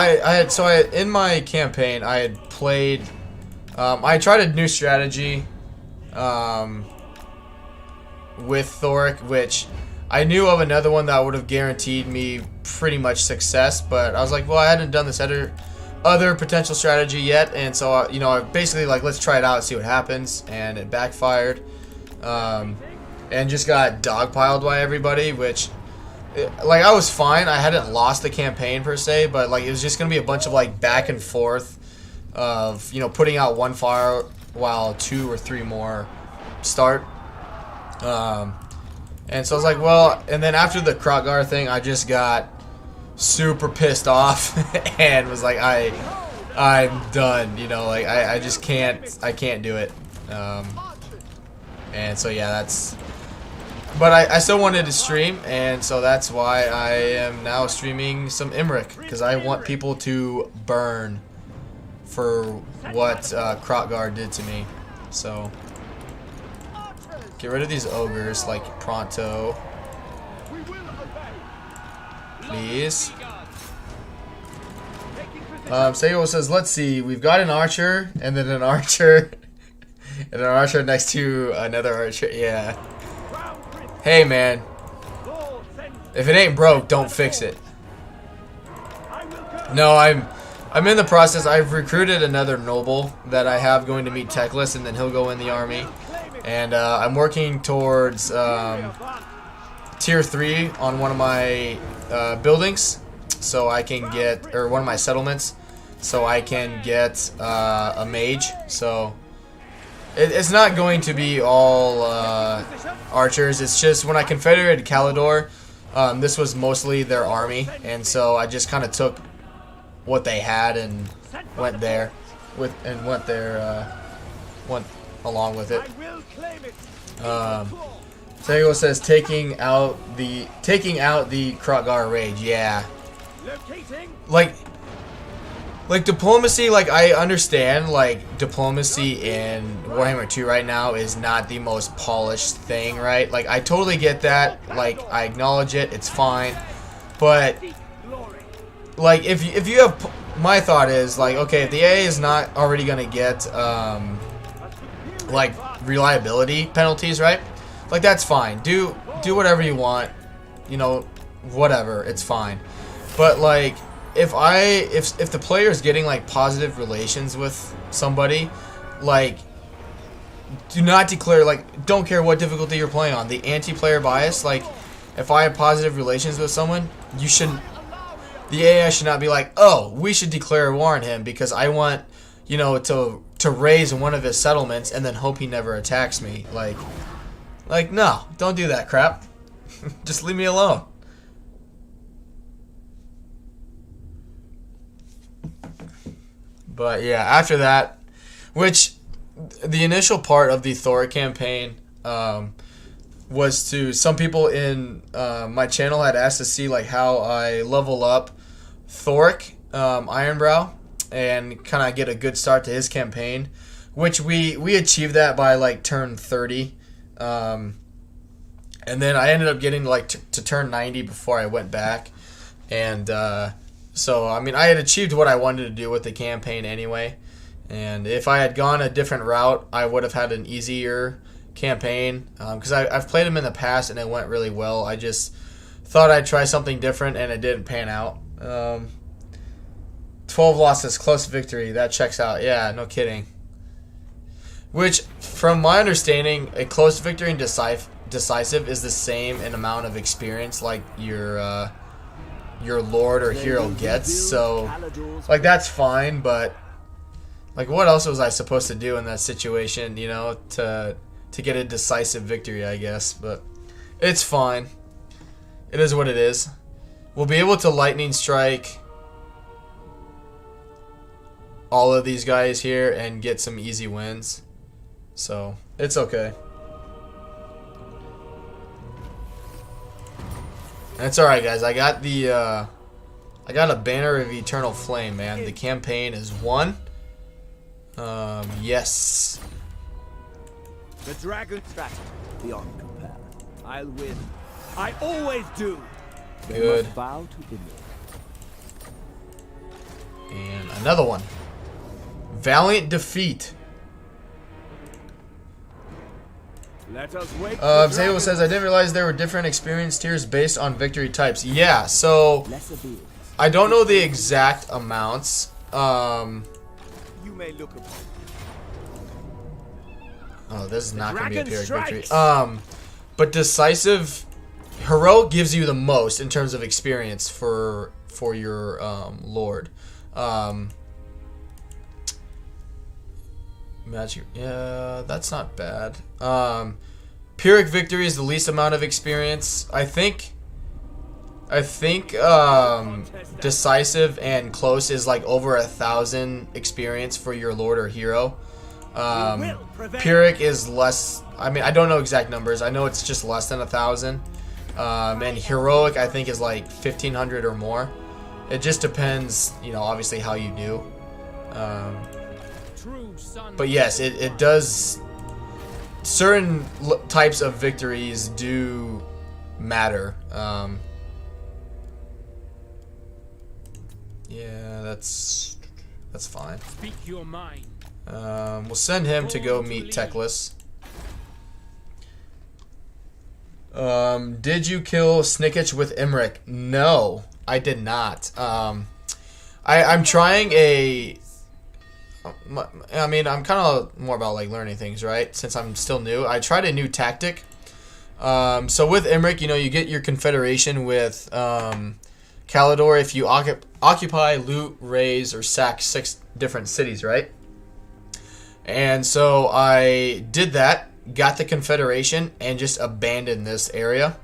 A: in my campaign, I had played, I tried a new strategy, with Thoric, which I knew of another one that would have guaranteed me pretty much success, but I was like, well, I hadn't done this other potential strategy yet, and so you know, I basically like, let's try it out and see what happens, and it backfired, and just got dogpiled by everybody, which, like, I was fine. I hadn't lost the campaign per se, but like, it was just gonna be a bunch of like back and forth of, you know, putting out one fire while 2 or 3 more start. And so I was like, well, and then after the Krotgar thing, I just got super pissed off and was like, I'm done, you know, like I just can't do it. And so yeah, but I still wanted to stream, and so that's why I am now streaming some Imrik, because I want people to burn for what Krotgar did to me. So get rid of these ogres like pronto, please. Sego says, let's see, we've got an archer, and then an archer, and an archer next to another archer. Yeah. Hey man, if it ain't broke, don't fix it. No, I'm in the process. I've recruited another noble that I have going to meet Techless, and then he'll go in the army. And I'm working towards tier 3 on one of my buildings, so I can get, or one of my settlements, so I can get a mage. So it's not going to be all archers. It's just when I confederated Kalidor, this was mostly their army, and so I just kind of took what they had and went there went along with it. Tego says taking out the Krotgar rage. Yeah, like diplomacy, like I understand, like diplomacy in Warhammer 2 right now is not the most polished thing, right? Like I totally get that, like I acknowledge it, it's fine, but like if you have, my thought is like, okay, if the AA is not already gonna get like reliability penalties, right? Like that's fine. Do whatever you want, you know, whatever, it's fine. But like if the player is getting like positive relations with somebody, like do not declare, like don't care what difficulty you're playing on, the anti-player bias. Like if I have positive relations with someone, you shouldn't, the AI should not be like, oh, we should declare war on him because I want, you know, to raise one of his settlements and then hope he never attacks me. Like no, don't do that crap. Just leave me alone. But yeah, after that, which the initial part of the Thor campaign was to, some people in my channel had asked to see like how I level up Thoric Ironbrow and kind of get a good start to his campaign, which we achieved that by like turn 30, and then I ended up getting like to turn 90 before I went back, and so I mean I had achieved what I wanted to do with the campaign anyway, and if I had gone a different route I would have had an easier campaign, because I've played them in the past and it went really well. I just thought I'd try something different and it didn't pan out. 12 losses, close victory, that checks out. Yeah, no kidding. Which, from my understanding, a close victory and decisive is the same in amount of experience like your lord or hero gets. So, like, that's fine, but like, what else was I supposed to do in that situation, you know, to get a decisive victory, I guess. But it's fine. It is what it is. We'll be able to lightning strike all of these guys here and get some easy wins. So, it's okay. That's alright, guys. I got a Banner of Eternal Flame, man. The campaign is won. Yes.
B: The dragon strategy beyond compare. I'll win. I always do.
A: Good.
B: Vow to the
A: And another one. Valiant Defeat.
B: Let us wait.
A: Zalo says, I didn't realize there were different experience tiers based on victory types. Yeah, so I don't know the exact amounts.
B: You may look upon.
A: Oh, this is not going to be a Pyrrhic victory.
B: Strikes.
A: But decisive, heroic gives you the most in terms of experience for your lord. Magic, yeah, that's not bad. Pyrrhic victory is the least amount of experience. I think decisive and close is like over 1,000 experience for your lord or hero. Pyrrhic is less. I mean, I don't know exact numbers. I know it's just less than 1,000. And heroic, I think, is like 1,500 or more. It just depends, you know, obviously how you do. But yes, it does. Certain types of victories do matter. Yeah, that's fine.
G: Speak your mind.
A: We'll send him to go meet Teclis. Did you kill Snicketch with Imrik? No, I did not. I'm trying a. I mean, I'm kind of more about like learning things, right? Since I'm still new, I tried a new tactic. So with Imrik, you know, you get your confederation with Kalidor if you occupy, loot, raise, or sack 6 different cities, right? And so I did that, got the confederation, and just abandoned this area.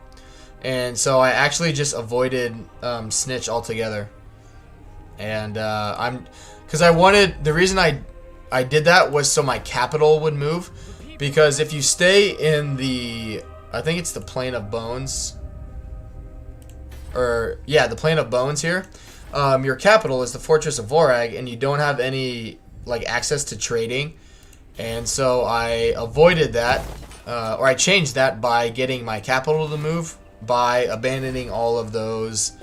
A: And so I actually just avoided Snitch altogether. And because I wanted, the reason I did that was so my capital would move. Because if you stay in the, I think it's the Plane of Bones. Or, yeah, the Plane of Bones here. Your capital is the Fortress of Vorag, and you don't have any, like, access to trading. And so I avoided that, or I changed that by getting my capital to move, by abandoning all of those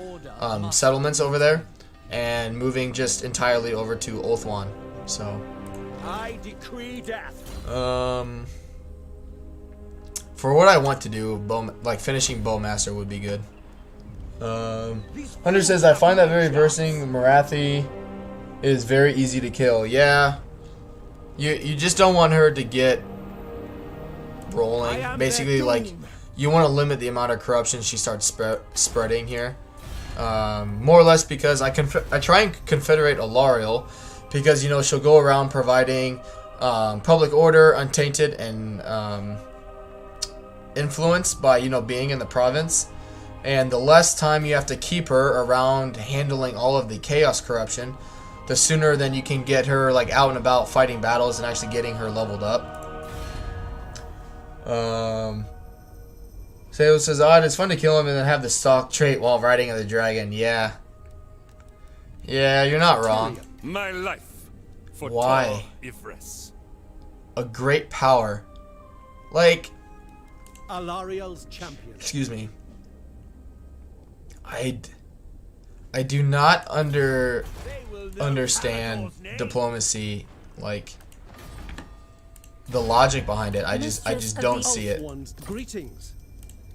A: settlements over there, and moving just entirely over to Ulthuan. So,
B: I decree death.
A: For what I want to do, like finishing Bowmaster would be good. Hunter says, I find that very versing Marathi is very easy to kill. Yeah. You just don't want her to get rolling. Basically, like, you want to limit the amount of corruption she starts spreading here. More or less because I try and confederate Alariel because, you know, she'll go around providing public order, untainted, and influence by, you know, being in the province. And the less time you have to keep her around handling all of the chaos corruption, the sooner then you can get her like out and about fighting battles and actually getting her leveled up. Sayo says, odd, it's fun to kill him and then have the stalk trait while riding on the dragon. Yeah. Yeah, you're not wrong.
C: My life for
A: why?
C: Ivres.
A: A great power. Like,
H: Alariel's champion.
A: Excuse me. I do not understand diplomacy, like the logic behind it. I just don't see it.
H: Greetings.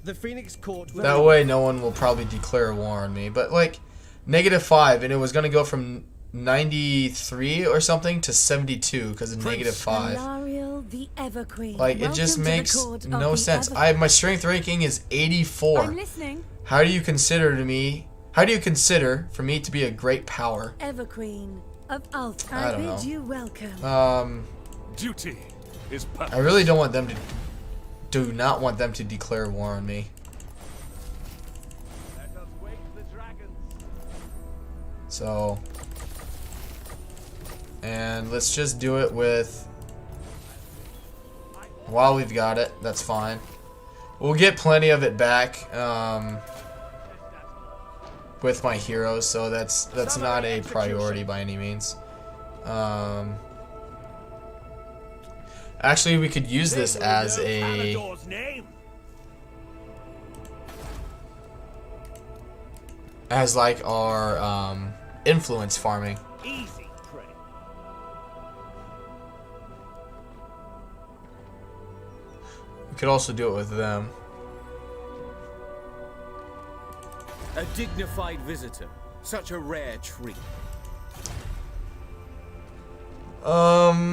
H: The Phoenix Court.
A: That way no one will probably declare war on me. But like -5, and it was gonna go from 93 or something to 72 because of -5.
D: Alariel, the Everqueen.
A: Like, it just makes no sense. My strength ranking is 84.
D: I'm listening.
A: How do you consider for me to be a great power?
D: Everqueen of Alt.
A: I don't know.
D: bid you welcome.
C: Duty is perfect.
A: I really don't want them to. Do not want them to declare war on me.
B: Let us wake the dragons.
A: So, and let's just do it with. While we've got it, that's fine. We'll get plenty of it back. With my heroes, so that's not a priority by any means. Actually, we could use this as like our influence farming.
B: Easy prey.
A: We could also do it with them.
E: A dignified visitor. Such a rare treat.
B: They are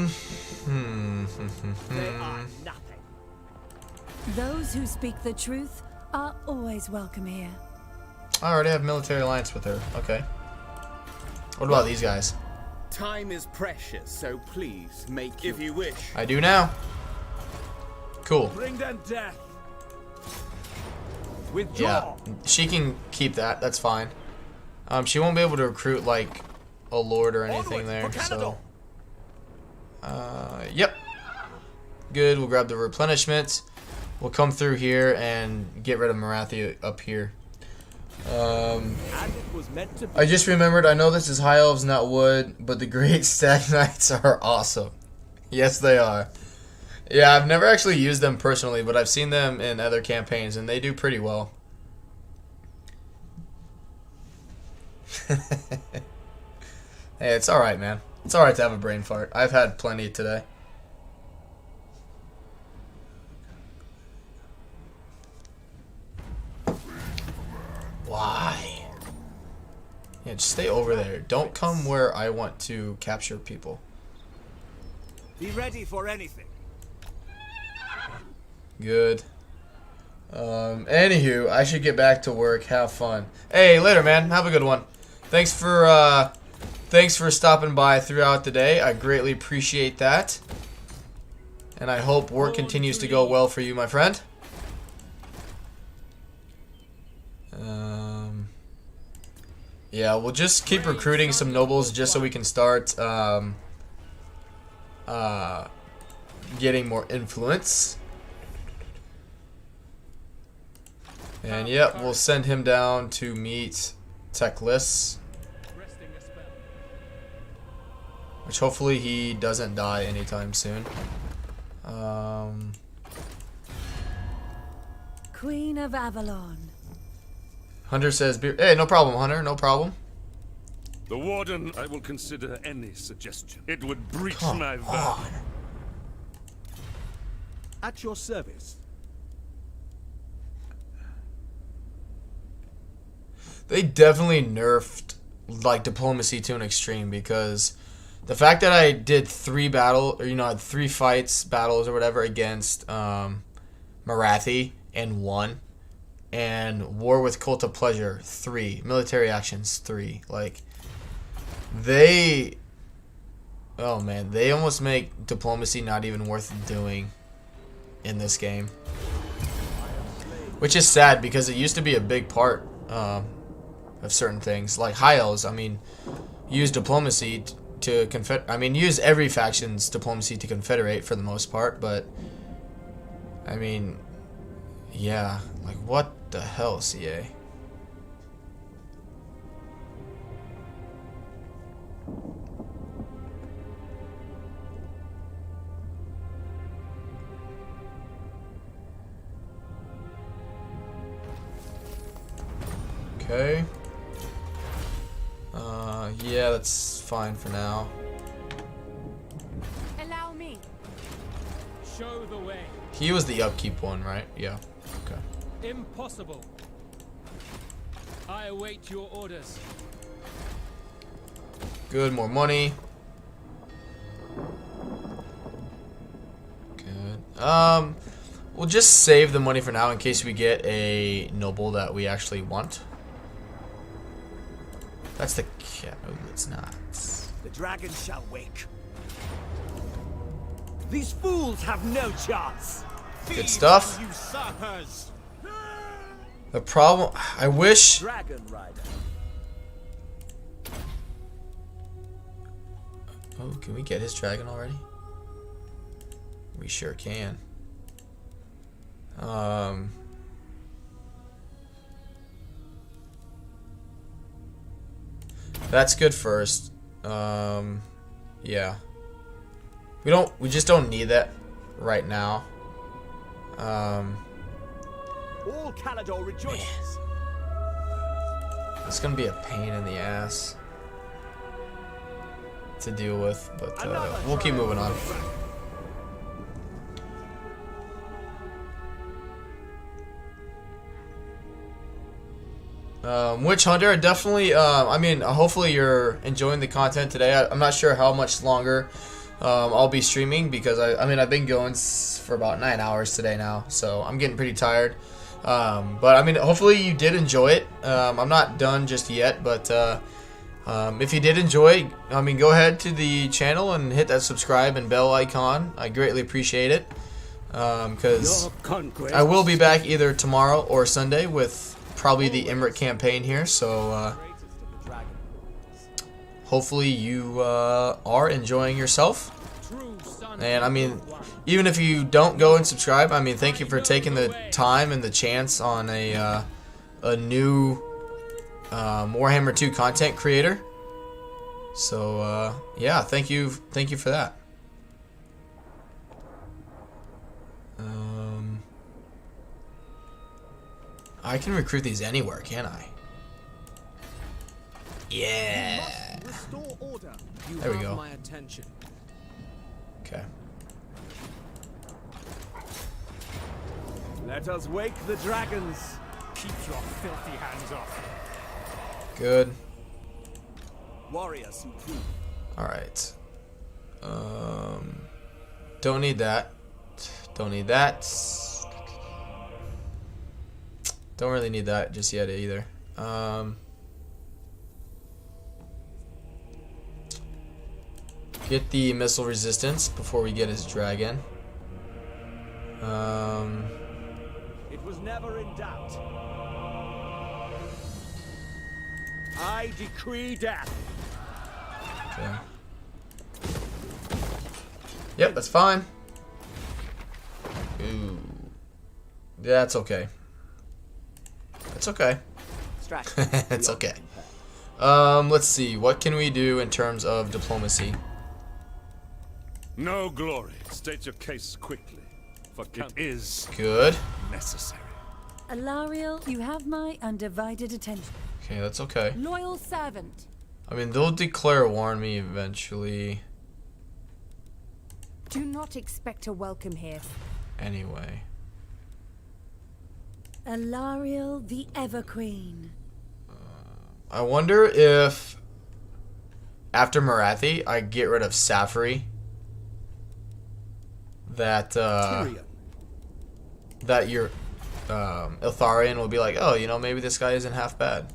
B: nothing.
D: Those who speak the truth are always welcome here.
A: I already have military alliance with her. Okay. What about these guys?
E: Time is precious, so please make if you wish.
A: I do now. Cool.
B: Bring them death.
A: Yeah,
B: Withdraw.
A: she can keep that. That's fine. She won't be able to recruit like a lord or anything there. So, yep. Good. We'll grab the replenishments. We'll come through here and get rid of Marathi up here.
B: As it was meant to be.
A: I just remembered. I know this is high elves, not wood, but the Great Stag Knights are awesome. Yes, they are. Yeah, I've never actually used them personally, but I've seen them in other campaigns, and they do pretty well. Hey, it's alright, man. It's alright to have a brain fart. I've had plenty today. Why? Yeah, just stay over there. Don't come where I want to capture people.
B: Be ready for anything.
A: Good. Anywho, I should get back to work. Have fun. Hey, later, man. Have a good one. Thanks for stopping by throughout the day. I greatly appreciate that. And I hope work continues to go well for you, my friend. Yeah, we'll just keep recruiting some nobles just so we can start getting more influence. And yep, we'll send him down to meet Teclis, which hopefully he doesn't die anytime soon.
D: Queen of Avalon.
A: Hunter says, hey, no problem, Hunter, no problem.
C: The Warden, I will consider any suggestion. It would breach
A: Come
C: my vow.
A: on.
H: At your service.
A: They definitely nerfed like diplomacy to an extreme, because the fact that I did 3 battles or whatever against Marathi and won, and War with Cult of Pleasure 3, military actions 3, like they, oh man, they almost make diplomacy not even worth doing in this game, which is sad because it used to be a big part of certain things. Like High Elves, I mean, use diplomacy to use every faction's diplomacy to confederate for the most part, but I mean, yeah, like what the hell, CA? Okay. Yeah, that's fine for now.
F: Allow me.
G: Show the way.
A: He was the upkeep one, right? Yeah. Okay.
G: Impossible. I await your orders.
A: Good, more money. Good. We'll just save the money for now in case we get a noble that we actually want. That's the cat. Oh, it's not.
B: The dragon shall wake. These fools have no chance.
A: Good stuff.
B: You suckers.
A: The problem, I wish.
B: Dragon rider.
A: Oh, can we get his dragon already? We sure can. That's good first. Yeah. We just don't need that right now.
B: All Calador rejoices.
A: It's gonna be a pain in the ass to deal with, but we'll keep moving on. Witch Hunter, definitely. I mean, hopefully you're enjoying the content today. I'm not sure how much longer I'll be streaming because I mean I've been going for about 9 hours today now, so I'm getting pretty tired. But I mean, hopefully you did enjoy it. I'm not done just yet, but if you did enjoy, I mean, go ahead to the channel and hit that subscribe and bell icon. I greatly appreciate it because I will be back either tomorrow or Sunday with probably the Imrik campaign here, so hopefully you are enjoying yourself. And I mean, even if you don't go and subscribe, I mean, thank you for taking the time and the chance on a new Warhammer 2 content creator. So yeah, thank you for that. I can recruit these anywhere, can't I? Yeah.
H: Restore order.
A: There we go.
E: My attention.
A: Okay.
B: Let us wake the dragons.
I: Keep your filthy hands off.
A: Good.
B: Warrior supreme.
A: All right. Don't need that. Don't need that. Don't really need that just yet either. Get the missile resistance before we get his dragon.
B: It was never in doubt. I decree death.
A: Okay. Yep, that's fine. Ooh. That's okay. It's okay. It's okay. Let's see. What can we do in terms of diplomacy?
C: No glory. State your case quickly, for it is
A: Good.
C: necessary.
D: Alariel, you have my undivided attention.
A: Okay, that's okay.
D: Loyal servant.
A: I mean, they'll declare war on me eventually.
D: Do not expect a welcome here.
A: Anyway.
D: Alariel, the Ever Queen.
A: I wonder if after Marathi, I get rid of Safri. That that your Itharian will be like, oh, you know, maybe this guy isn't half bad.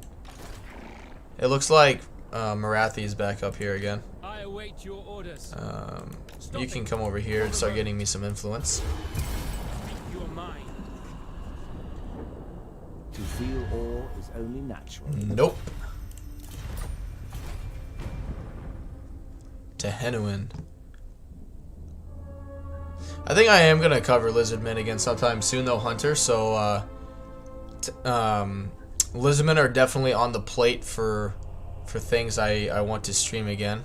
A: It looks like Marathi is back up here again.
G: I await your orders.
A: You can come over here and start getting me some influence.
G: Your mind.
B: To feel awe is only natural.
A: Nope. Tehenuin. I think I am gonna cover Lizardmen again sometime soon, though, Hunter. So, Lizardmen are definitely on the plate for things I want to stream again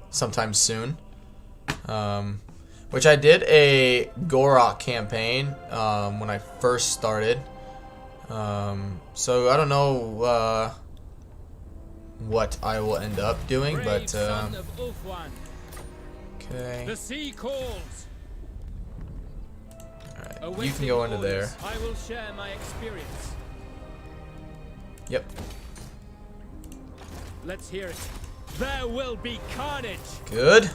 A: sometime soon. Which I did a Gorok campaign when I first started. So I don't know what I will end up doing, but okay.
G: The sea calls.
A: Alright, you can go into there.
G: I will share my experience.
A: Yep.
G: Let's hear it. There will be carnage.
A: Good.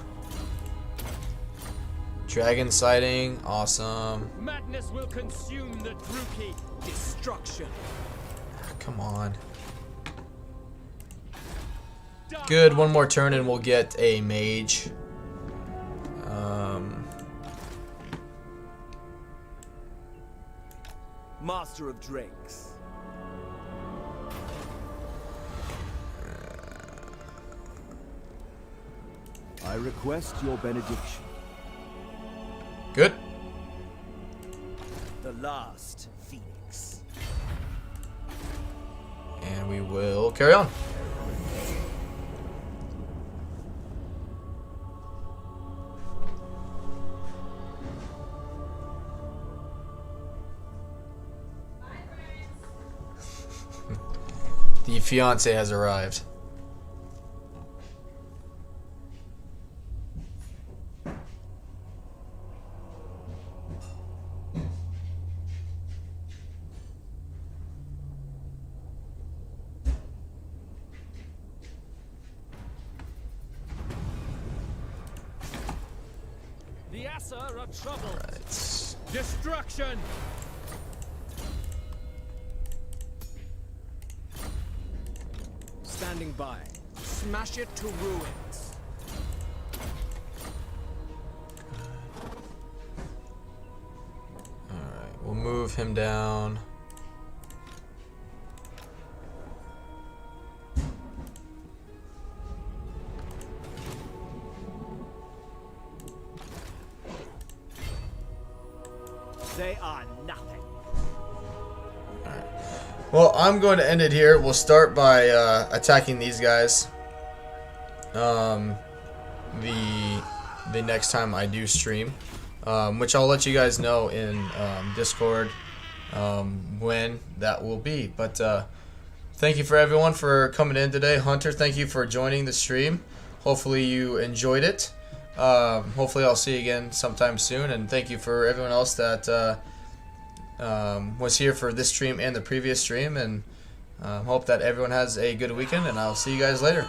A: Dragon sighting, awesome.
G: Madness will consume the Druki.
E: Destruction.
A: Come on. Good, one more turn and we'll get a mage.
B: Master of drakes. I request your benediction.
A: Good.
B: The last phoenix.
A: And we will carry on. The fiance has arrived.
E: lesser of troubles.
A: Right.
B: Destruction! Standing by.
E: Smash it to ruins.
A: Alright, we'll move him down.
B: They are nothing.
A: Well, I'm going to end it here. We'll start by attacking these guys. The next time I do stream, which I'll let you guys know in Discord when that will be. But thank you for everyone for coming in today. Hunter, thank you for joining the stream. Hopefully you enjoyed it. Hopefully I'll see you again sometime soon. And thank you for everyone else that was here for this stream and the previous stream. And hope that everyone has a good weekend. And I'll see you guys later.